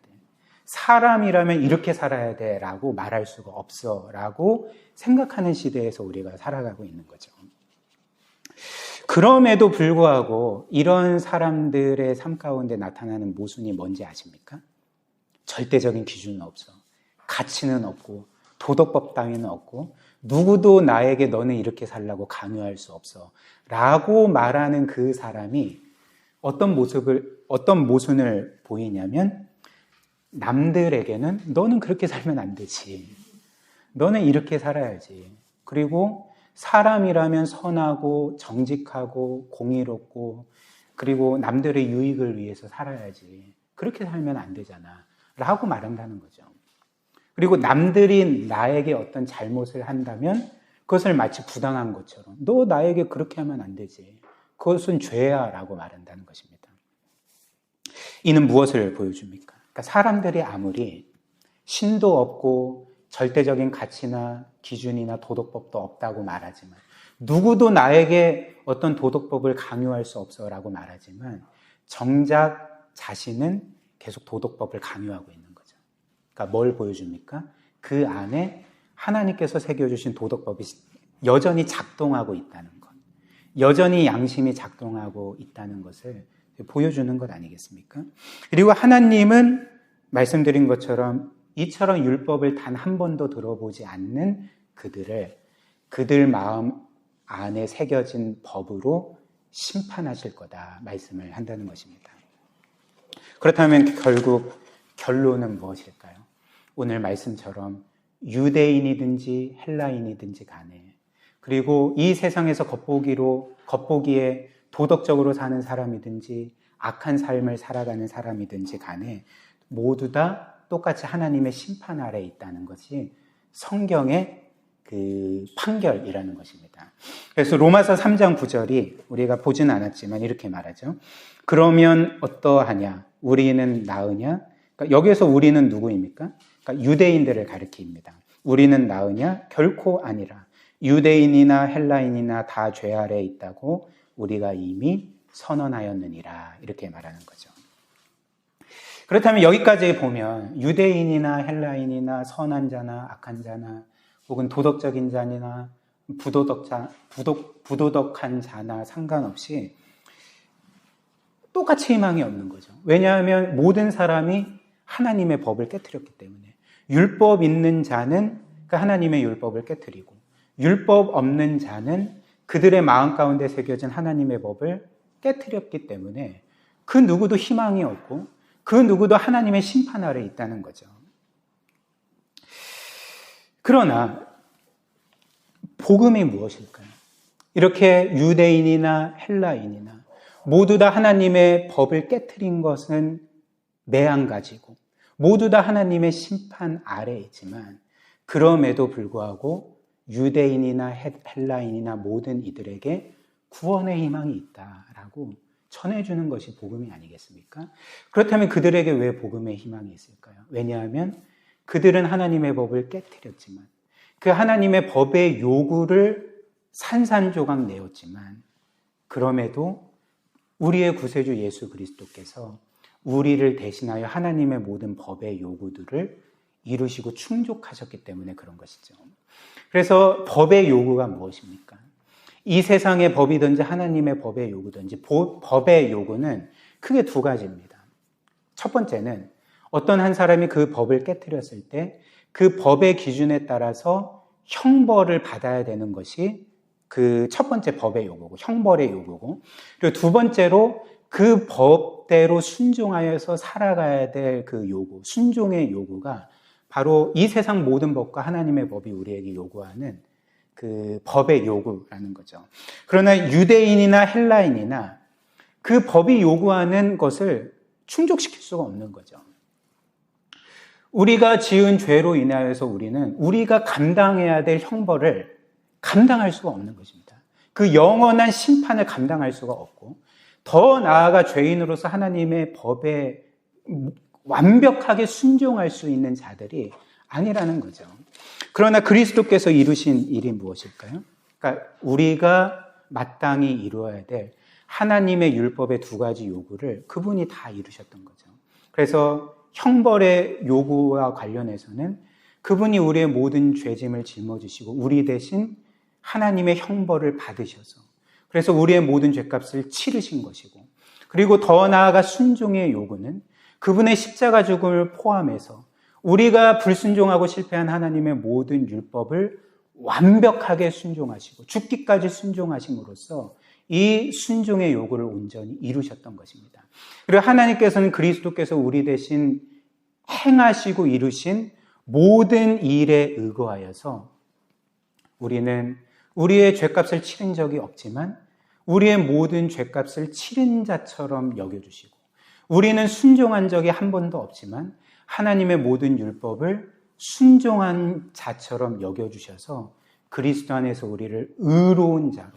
사람이라면 이렇게 살아야 돼 라고 말할 수가 없어 라고 생각하는 시대에서 우리가 살아가고 있는 거죠. 그럼에도 불구하고 이런 사람들의 삶 가운데 나타나는 모순이 뭔지 아십니까? 절대적인 기준은 없어. 가치는 없고 도덕법 따위는 없고 누구도 나에게 너는 이렇게 살라고 강요할 수 없어 라고 말하는 그 사람이 어떤 모순을 보이냐면 남들에게는 너는 그렇게 살면 안 되지. 너는 이렇게 살아야지. 그리고 사람이라면 선하고 정직하고 공의롭고 그리고 남들의 유익을 위해서 살아야지. 그렇게 살면 안 되잖아. 라고 말한다는 거죠. 그리고 남들이 나에게 어떤 잘못을 한다면 그것을 마치 부당한 것처럼 너 나에게 그렇게 하면 안 되지. 그것은 죄야 라고 말한다는 것입니다. 이는 무엇을 보여줍니까? 그러니까 사람들이 아무리 신도 없고 절대적인 가치나 기준이나 도덕법도 없다고 말하지만 누구도 나에게 어떤 도덕법을 강요할 수 없어 라고 말하지만 정작 자신은 계속 도덕법을 강요하고 있는 거죠. 그러니까 뭘 보여줍니까? 그 안에 하나님께서 새겨주신 도덕법이 여전히 작동하고 있다는 것. 여전히 양심이 작동하고 있다는 것을 보여주는 것 아니겠습니까? 그리고 하나님은 말씀드린 것처럼 이처럼 율법을 단 한 번도 들어보지 않는 그들 마음 안에 새겨진 법으로 심판하실 거다 말씀을 한다는 것입니다. 그렇다면 결국 결론은 무엇일까요? 오늘 말씀처럼 유대인이든지 헬라인이든지 간에 그리고 이 세상에서 겉보기에 도덕적으로 사는 사람이든지 악한 삶을 살아가는 사람이든지 간에 모두 다 똑같이 하나님의 심판 아래에 있다는 것이 성경의 그 판결이라는 것입니다. 그래서 로마서 3장 9절이 우리가 보진 않았지만 이렇게 말하죠. 그러면 어떠하냐? 우리는 나으냐? 그러니까 여기에서 우리는 누구입니까? 그러니까 유대인들을 가리킵니다. 우리는 나으냐? 결코 아니라. 유대인이나 헬라인이나 다 죄 아래에 있다고 우리가 이미 선언하였느니라. 이렇게 말하는 거죠. 그렇다면 여기까지 보면 유대인이나 헬라인이나 선한 자나 악한 자나 혹은 도덕적인 자나 부도덕한 자나 상관없이 똑같이 희망이 없는 거죠. 왜냐하면 모든 사람이 하나님의 법을 깨트렸기 때문에. 율법 있는 자는 그 하나님의 율법을 깨트리고, 율법 없는 자는 그들의 마음 가운데 새겨진 하나님의 법을 깨트렸기 때문에 그 누구도 희망이 없고 그 누구도 하나님의 심판 아래 있다는 거죠. 그러나 복음이 무엇일까요? 이렇게 유대인이나 헬라인이나 모두 다 하나님의 법을 깨트린 것은 매한가지고 모두 다 하나님의 심판 아래에 있지만, 그럼에도 불구하고 유대인이나 헬라인이나 모든 이들에게 구원의 희망이 있다라고 전해주는 것이 복음이 아니겠습니까? 그렇다면 그들에게 왜 복음의 희망이 있을까요? 왜냐하면 그들은 하나님의 법을 깨트렸지만, 그 하나님의 법의 요구를 산산조각 내었지만, 그럼에도 우리의 구세주 예수 그리스도께서 우리를 대신하여 하나님의 모든 법의 요구들을 이루시고 충족하셨기 때문에 그런 것이죠. 그래서 법의 요구가 무엇입니까? 이 세상의 법이든지 하나님의 법의 요구든지, 법의 요구는 크게 두 가지입니다. 첫 번째는 어떤 한 사람이 그 법을 깨트렸을 때 그 법의 기준에 따라서 형벌을 받아야 되는 것이 그 첫 번째 법의 요구고, 형벌의 요구고, 그리고 두 번째로 그 법대로 순종하여서 살아가야 될 그 요구, 순종의 요구가 바로 이 세상 모든 법과 하나님의 법이 우리에게 요구하는 그 법의 요구라는 거죠. 그러나 유대인이나 헬라인이나 그 법이 요구하는 것을 충족시킬 수가 없는 거죠. 우리가 지은 죄로 인하여서 우리가 감당해야 될 형벌을 감당할 수가 없는 것입니다. 그 영원한 심판을 감당할 수가 없고, 더 나아가 죄인으로서 하나님의 법에 완벽하게 순종할 수 있는 자들이 아니라는 거죠. 그러나 그리스도께서 이루신 일이 무엇일까요? 그러니까 우리가 마땅히 이루어야 될 하나님의 율법의 두 가지 요구를 그분이 다 이루셨던 거죠. 그래서 형벌의 요구와 관련해서는 그분이 우리의 모든 죄짐을 짊어지시고 우리 대신 하나님의 형벌을 받으셔서, 그래서 우리의 모든 죄값을 치르신 것이고, 그리고 더 나아가 순종의 요구는 그분의 십자가 죽음을 포함해서 우리가 불순종하고 실패한 하나님의 모든 율법을 완벽하게 순종하시고 죽기까지 순종하심으로써 이 순종의 요구를 온전히 이루셨던 것입니다. 그리고 하나님께서는 그리스도께서 우리 대신 행하시고 이루신 모든 일에 의거하여서 우리는 우리의 죄값을 치른 적이 없지만 우리의 모든 죄값을 치른 자처럼 여겨주시고, 우리는 순종한 적이 한 번도 없지만 하나님의 모든 율법을 순종한 자처럼 여겨주셔서 그리스도 안에서 우리를 의로운 자로,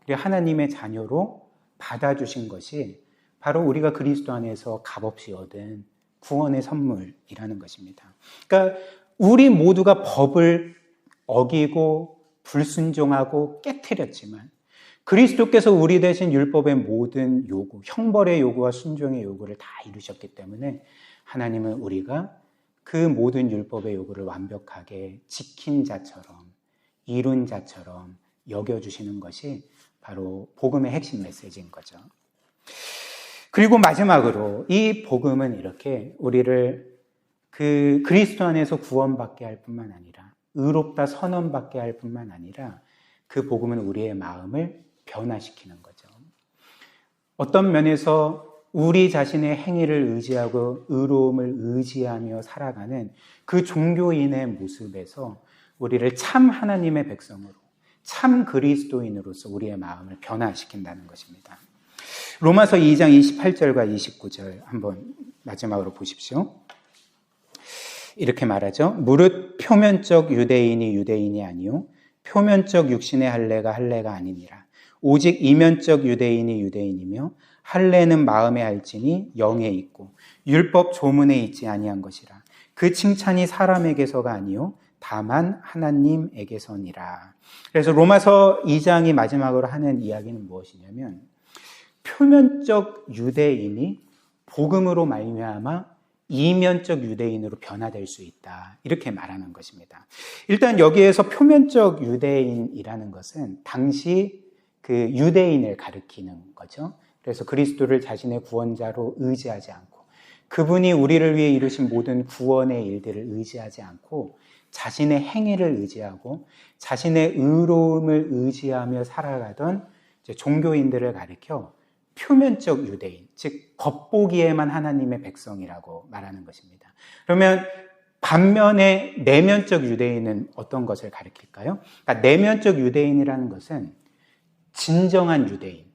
그리고 하나님의 자녀로 받아주신 것이 바로 우리가 그리스도 안에서 값없이 얻은 구원의 선물이라는 것입니다. 그러니까 우리 모두가 법을 어기고 불순종하고 깨트렸지만 그리스도께서 우리 대신 율법의 모든 요구, 형벌의 요구와 순종의 요구를 다 이루셨기 때문에 하나님은 우리가 그 모든 율법의 요구를 완벽하게 지킨 자처럼, 이룬 자처럼 여겨주시는 것이 바로 복음의 핵심 메시지인 거죠. 그리고 마지막으로 이 복음은 이렇게 우리를 그 그리스도 안에서 구원받게 할 뿐만 아니라, 의롭다 선언받게 할 뿐만 아니라 그 복음은 우리의 마음을 변화시키는 거죠. 어떤 면에서 우리 자신의 행위를 의지하고 의로움을 의지하며 살아가는 그 종교인의 모습에서 우리를 참 하나님의 백성으로, 참 그리스도인으로서 우리의 마음을 변화시킨다는 것입니다. 로마서 2장 28절과 29절 한번 마지막으로 보십시오. 이렇게 말하죠. 무릇 표면적 유대인이 아니요 표면적 육신의 할례가 아니니라. 오직 이면적 유대인이며 할례는 마음에 알지니 영에 있고 율법 조문에 있지 아니한 것이라. 그 칭찬이 사람에게서가 아니요 다만 하나님에게서니라. 그래서 로마서 2장이 마지막으로 하는 이야기는 무엇이냐면, 표면적 유대인이 복음으로 말미암아 이면적 유대인으로 변화될 수 있다. 이렇게 말하는 것입니다. 일단 여기에서 표면적 유대인이라는 것은 당시 그 유대인을 가리키는 거죠. 그래서 그리스도를 자신의 구원자로 의지하지 않고 그분이 우리를 위해 이루신 모든 구원의 일들을 의지하지 않고 자신의 행위를 의지하고 자신의 의로움을 의지하며 살아가던 종교인들을 가리켜 표면적 유대인, 즉 겉보기에만 하나님의 백성이라고 말하는 것입니다. 그러면 반면에 내면적 유대인은 어떤 것을 가리킬까요? 그러니까 내면적 유대인이라는 것은 진정한 유대인,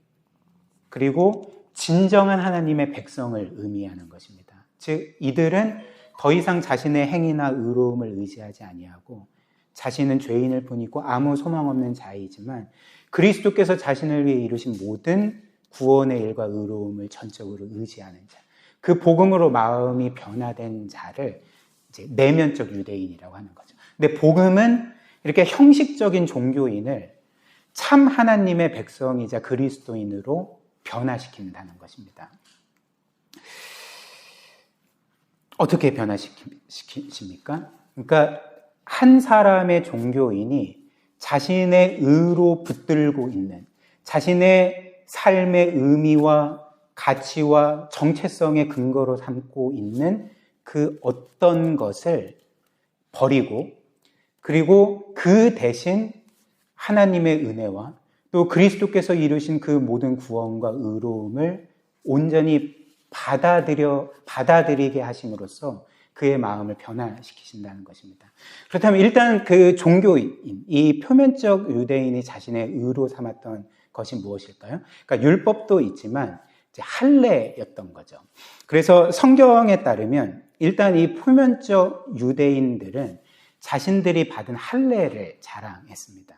그리고 진정한 하나님의 백성을 의미하는 것입니다. 즉 이들은 더 이상 자신의 행위나 의로움을 의지하지 아니하고 자신은 죄인일 뿐이고 아무 소망 없는 자이지만 그리스도께서 자신을 위해 이루신 모든 구원의 일과 의로움을 전적으로 의지하는 자, 그 복음으로 마음이 변화된 자를 이제 내면적 유대인이라고 하는 거죠. 근데 복음은 이렇게 형식적인 종교인을 참 하나님의 백성이자 그리스도인으로 변화시킨다는 것입니다. 어떻게 변화시킵니까? 그러니까 한 사람의 종교인이 자신의 의로 붙들고 있는 자신의 삶의 의미와 가치와 정체성의 근거로 삼고 있는 그 어떤 것을 버리고 그리고 그 대신 하나님의 은혜와 또 그리스도께서 이루신 그 모든 구원과 의로움을 온전히 받아들이게 하심으로써 그의 마음을 변화시키신다는 것입니다. 그렇다면 일단 그 종교인, 이 표면적 유대인이 자신의 의로 삼았던 것이 무엇일까요? 그러니까 율법도 있지만 이제 할례였던 거죠. 그래서 성경에 따르면 일단 이 표면적 유대인들은 자신들이 받은 할례를 자랑했습니다.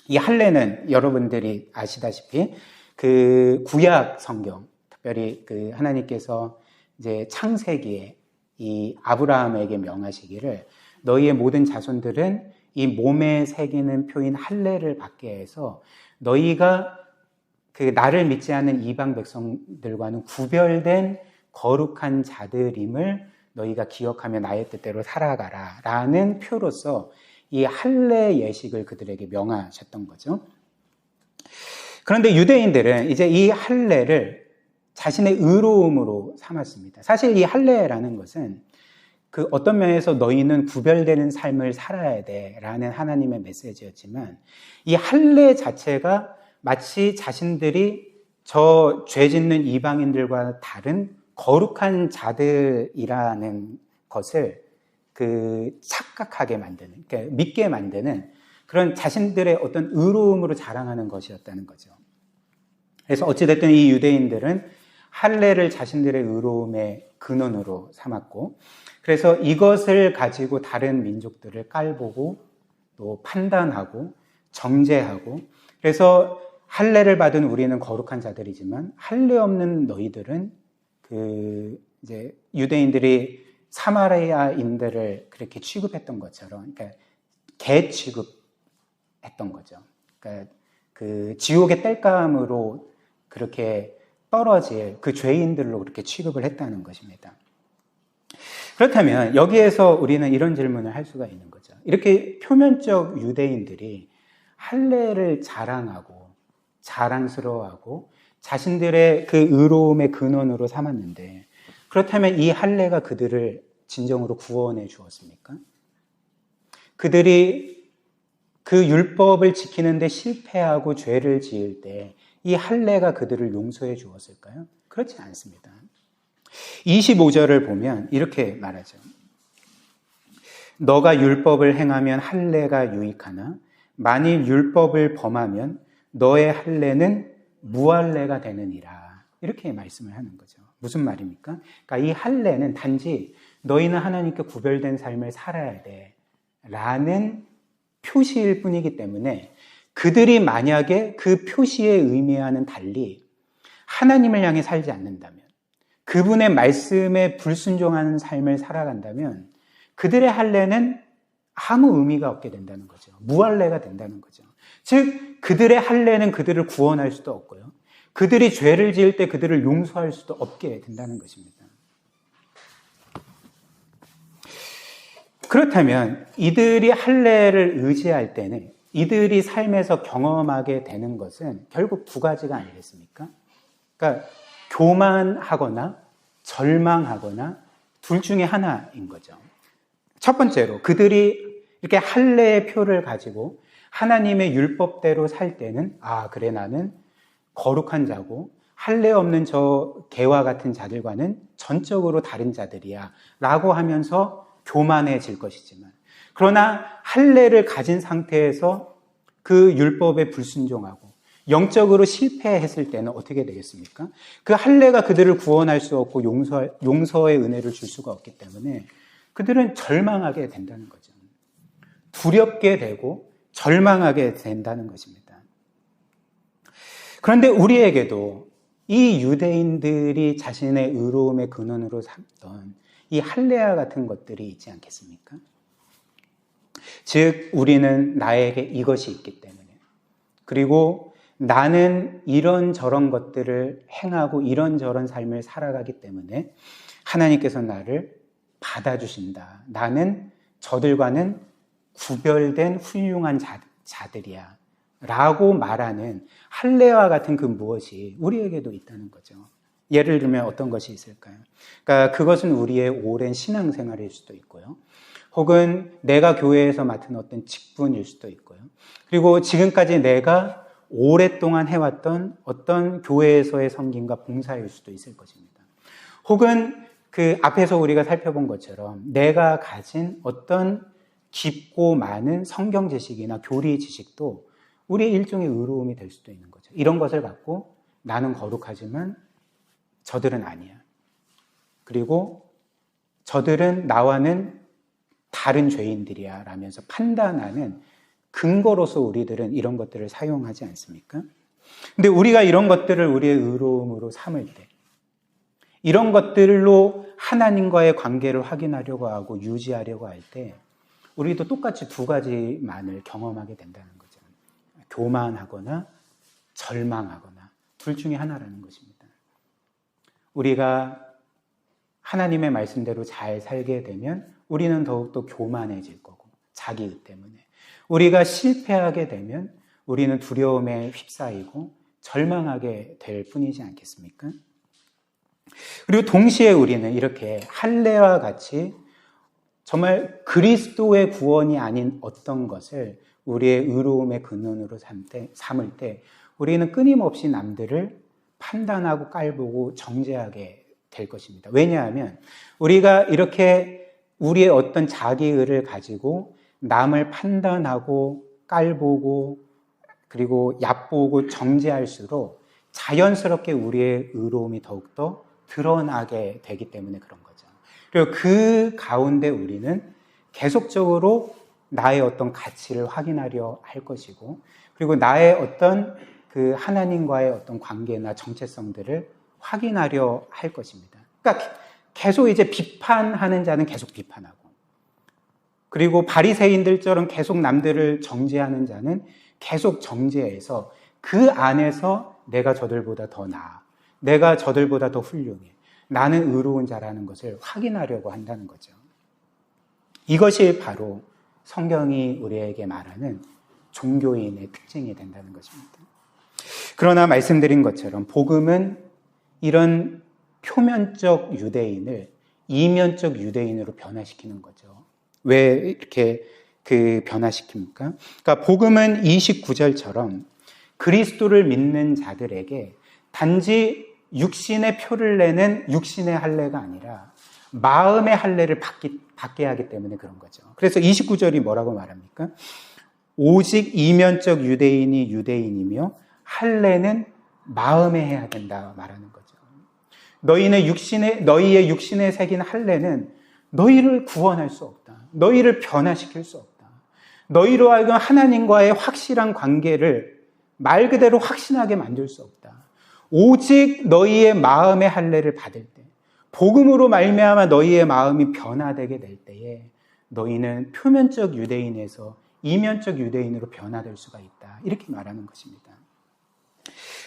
이 할례는 여러분들이 아시다시피 그 구약 성경, 특별히 그 하나님께서 이제 창세기에 이 아브라함에게 명하시기를 너희의 모든 자손들은 이 몸에 새기는 표인 할례를 받게 해서 너희가 그 나를 믿지 않는 이방 백성들과는 구별된 거룩한 자들임을 너희가 기억하며 나의 뜻대로 살아가라 라는 표로서 이 할례 예식을 그들에게 명하셨던 거죠. 그런데 유대인들은 이제 이 할례를 자신의 의로움으로 삼았습니다. 사실 이 할례라는 것은 그 어떤 면에서 너희는 구별되는 삶을 살아야 돼 라는 하나님의 메시지였지만 이 할례 자체가 마치 자신들이 저 죄 짓는 이방인들과 다른 거룩한 자들이라는 것을 그 착각하게 만드는, 그러니까 믿게 만드는 그런 자신들의 어떤 의로움으로 자랑하는 것이었다는 거죠. 그래서 어찌됐든 이 유대인들은 할례를 자신들의 의로움의 근원으로 삼았고, 그래서 이것을 가지고 다른 민족들을 깔보고 또 판단하고 정죄하고, 그래서 할례를 받은 우리는 거룩한 자들이지만 할례 없는 너희들은 그 이제 유대인들이 사마리아인들을 그렇게 취급했던 것처럼, 그러니까 개 취급했던 거죠. 그러니까 그 지옥의 땔감으로 그렇게 떨어질 그 죄인들로 그렇게 취급을 했다는 것입니다. 그렇다면 여기에서 우리는 이런 질문을 할 수가 있는 거죠. 이렇게 표면적 유대인들이 할례를 자랑하고 자랑스러워하고 자신들의 그 의로움의 근원으로 삼았는데, 그렇다면 이 할례가 그들을 진정으로 구원해 주었습니까? 그들이 그 율법을 지키는데 실패하고 죄를 지을 때 이 할례가 그들을 용서해 주었을까요? 그렇지 않습니다. 25절을 보면 이렇게 말하죠. 너가 율법을 행하면 할례가 유익하나 만일 율법을 범하면 너의 할례는 무할례가 되느니라. 이렇게 말씀을 하는 거죠. 무슨 말입니까? 그러니까 이 할례는 단지 너희는 하나님께 구별된 삶을 살아야 돼 라는 표시일 뿐이기 때문에 그들이 만약에 그 표시에 의미와는 달리 하나님을 향해 살지 않는다면, 그분의 말씀에 불순종하는 삶을 살아간다면 그들의 할례는 아무 의미가 없게 된다는 거죠. 무할례가 된다는 거죠. 즉 그들의 할례는 그들을 구원할 수도 없고요, 그들이 죄를 지을 때 그들을 용서할 수도 없게 된다는 것입니다. 그렇다면 이들이 할례를 의지할 때는 이들이 삶에서 경험하게 되는 것은 결국 두 가지가 아니겠습니까? 그러니까 교만하거나 절망하거나 둘 중에 하나인 거죠. 첫 번째로 그들이 이렇게 할례의 표를 가지고 하나님의 율법대로 살 때는 그래 나는 거룩한 자고 할례 없는 저 개와 같은 자들과는 전적으로 다른 자들이야 라고 하면서 교만해질 것이지만, 그러나 할례를 가진 상태에서 그 율법에 불순종하고 영적으로 실패했을 때는 어떻게 되겠습니까? 그 할례가 그들을 구원할 수 없고 용서의 은혜를 줄 수가 없기 때문에 그들은 절망하게 된다는 거죠. 두렵게 되고 절망하게 된다는 것입니다. 그런데 우리에게도 이 유대인들이 자신의 의로움의 근원으로 삼던 이 할례와 같은 것들이 있지 않겠습니까? 즉 우리는 나에게 이것이 있기 때문에, 그리고 나는 이런저런 것들을 행하고 이런저런 삶을 살아가기 때문에 하나님께서 나를 받아주신다. 나는 저들과는 구별된 훌륭한 자들이야 라고 말하는 할례와 같은 그 무엇이 우리에게도 있다는 거죠. 예를 들면 어떤 것이 있을까요? 그러니까 그것은 우리의 오랜 신앙생활일 수도 있고요. 혹은 내가 교회에서 맡은 어떤 직분일 수도 있고요. 그리고 지금까지 내가 오랫동안 해왔던 어떤 교회에서의 섬김과 봉사일 수도 있을 것입니다. 혹은 그 앞에서 우리가 살펴본 것처럼 내가 가진 어떤 깊고 많은 성경 지식이나 교리 지식도 우리의 일종의 의로움이 될 수도 있는 거죠. 이런 것을 갖고 나는 거룩하지만 저들은 아니야. 그리고 저들은 나와는 다른 죄인들이야 라면서 판단하는 근거로서 우리들은 이런 것들을 사용하지 않습니까? 근데 우리가 이런 것들을 우리의 의로움으로 삼을 때, 이런 것들로 하나님과의 관계를 확인하려고 하고 유지하려고 할 때 우리도 똑같이 두 가지만을 경험하게 된다는 거죠. 교만하거나 절망하거나 둘 중에 하나라는 것입니다. 우리가 하나님의 말씀대로 잘 살게 되면 우리는 더욱더 교만해질 거고, 자기 의 때문에. 우리가 실패하게 되면 우리는 두려움에 휩싸이고 절망하게 될 뿐이지 않겠습니까? 그리고 동시에 우리는 이렇게 할례와 같이 정말 그리스도의 구원이 아닌 어떤 것을 우리의 의로움의 근원으로 삼을 때 우리는 끊임없이 남들을 판단하고 깔보고 정죄하게 될 것입니다. 왜냐하면 우리가 이렇게 우리의 어떤 자기의를 가지고 남을 판단하고 깔보고 그리고 얕보고 정죄할수록 자연스럽게 우리의 의로움이 더욱더 드러나게 되기 때문에 그런 거죠. 그리고 그 가운데 우리는 계속적으로 나의 어떤 가치를 확인하려 할 것이고, 그리고 나의 어떤 그 하나님과의 어떤 관계나 정체성들을 확인하려 할 것입니다. 그러니까 계속 이제 비판하는 자는 계속 비판하고, 그리고 바리새인들처럼 계속 남들을 정죄하는 자는 계속 정죄해서 그 안에서 내가 저들보다 더 나아, 내가 저들보다 더 훌륭해, 나는 의로운 자라는 것을 확인하려고 한다는 거죠. 이것이 바로 성경이 우리에게 말하는 종교인의 특징이 된다는 것입니다. 그러나 말씀드린 것처럼 복음은 이런 표면적 유대인을 이면적 유대인으로 변화시키는 거죠. 왜 이렇게 변화시킵니까? 그러니까 복음은 29절처럼 그리스도를 믿는 자들에게 단지 육신의 표를 내는 육신의 할례가 아니라 마음의 할례를 받게 하기 때문에 그런 거죠. 그래서 29절이 뭐라고 말합니까? 오직 이면적 유대인이 유대인이며 할례는 마음에 해야 된다 말하는 거죠. 너희의 육신에 새긴 할례는 너희를 구원할 수 없다. 너희를 변화시킬 수 없다. 너희로 하여금 하나님과의 확실한 관계를 말 그대로 확신하게 만들 수 없다. 오직 너희의 마음의 할례를 받을 때, 복음으로 말미암아 너희의 마음이 변화되게 될 때에 너희는 표면적 유대인에서 이면적 유대인으로 변화될 수가 있다. 이렇게 말하는 것입니다.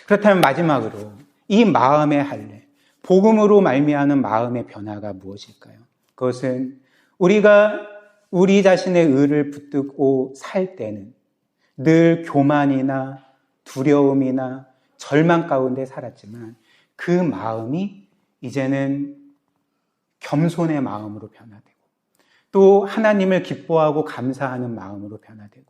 그렇다면 마지막으로 이 마음의 할례, 복음으로 말미암는 마음의 변화가 무엇일까요? 그것은 우리가 우리 자신의 의를 붙들고 살 때는 늘 교만이나 두려움이나 절망 가운데 살았지만 그 마음이 이제는 겸손의 마음으로 변화되고 또 하나님을 기뻐하고 감사하는 마음으로 변화되고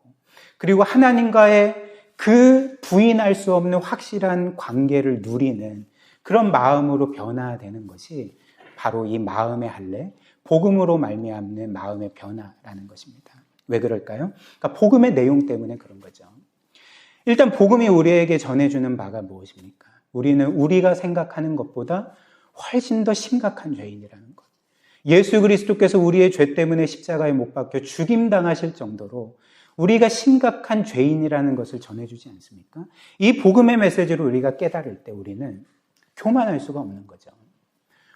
그리고 하나님과의 그 부인할 수 없는 확실한 관계를 누리는 그런 마음으로 변화되는 것이 바로 이 마음의 할례, 복음으로 말미암는 마음의 변화라는 것입니다. 왜 그럴까요? 그러니까 복음의 내용 때문에 그런 거죠. 일단 복음이 우리에게 전해주는 바가 무엇입니까? 우리는 우리가 생각하는 것보다 훨씬 더 심각한 죄인이라는 것. 예수 그리스도께서 우리의 죄 때문에 십자가에 못 박혀 죽임당하실 정도로 우리가 심각한 죄인이라는 것을 전해주지 않습니까? 이 복음의 메시지를 우리가 깨달을 때 우리는 교만할 수가 없는 거죠.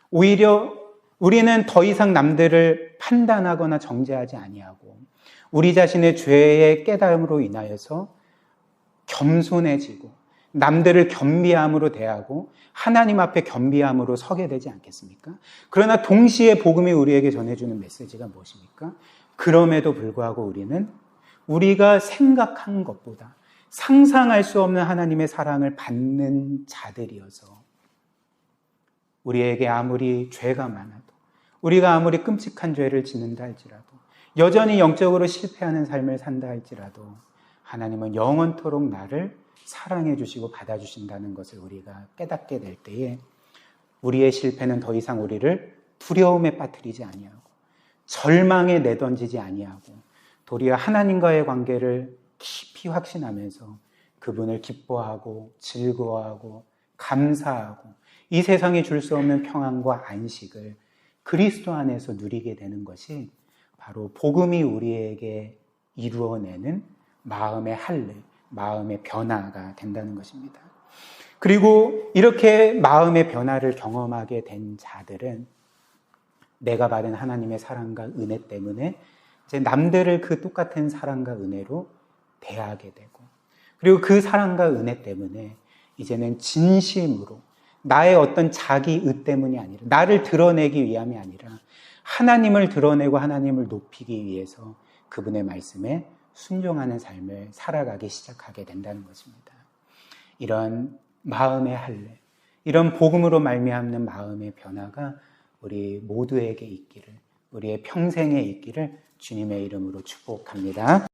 오히려 우리는 더 이상 남들을 판단하거나 정죄하지 아니하고 우리 자신의 죄의 깨달음으로 인하여서 겸손해지고 남들을 겸비함으로 대하고 하나님 앞에 겸비함으로 서게 되지 않겠습니까? 그러나 동시에 복음이 우리에게 전해주는 메시지가 무엇입니까? 그럼에도 불구하고 우리는 우리가 생각한 것보다 상상할 수 없는 하나님의 사랑을 받는 자들이어서 우리에게 아무리 죄가 많아도 우리가 아무리 끔찍한 죄를 짓는다 할지라도 여전히 영적으로 실패하는 삶을 산다 할지라도 하나님은 영원토록 나를 사랑해 주시고 받아주신다는 것을 우리가 깨닫게 될 때에 우리의 실패는 더 이상 우리를 두려움에 빠뜨리지 아니하고 절망에 내던지지 아니하고 도리어 하나님과의 관계를 깊이 확신하면서 그분을 기뻐하고 즐거워하고 감사하고 이 세상에 줄 수 없는 평안과 안식을 그리스도 안에서 누리게 되는 것이 바로 복음이 우리에게 이루어내는 마음의 할례, 마음의 변화가 된다는 것입니다. 그리고 이렇게 마음의 변화를 경험하게 된 자들은 내가 받은 하나님의 사랑과 은혜 때문에 이제 남들을 그 똑같은 사랑과 은혜로 대하게 되고 그리고 그 사랑과 은혜 때문에 이제는 진심으로 나의 어떤 자기 의 때문이 아니라 나를 드러내기 위함이 아니라 하나님을 드러내고 하나님을 높이기 위해서 그분의 말씀에 순종하는 삶을 살아가기 시작하게 된다는 것입니다. 이런 마음의 할례, 이런 복음으로 말미암는 마음의 변화가 우리 모두에게 있기를, 우리의 평생에 있기를 주님의 이름으로 축복합니다.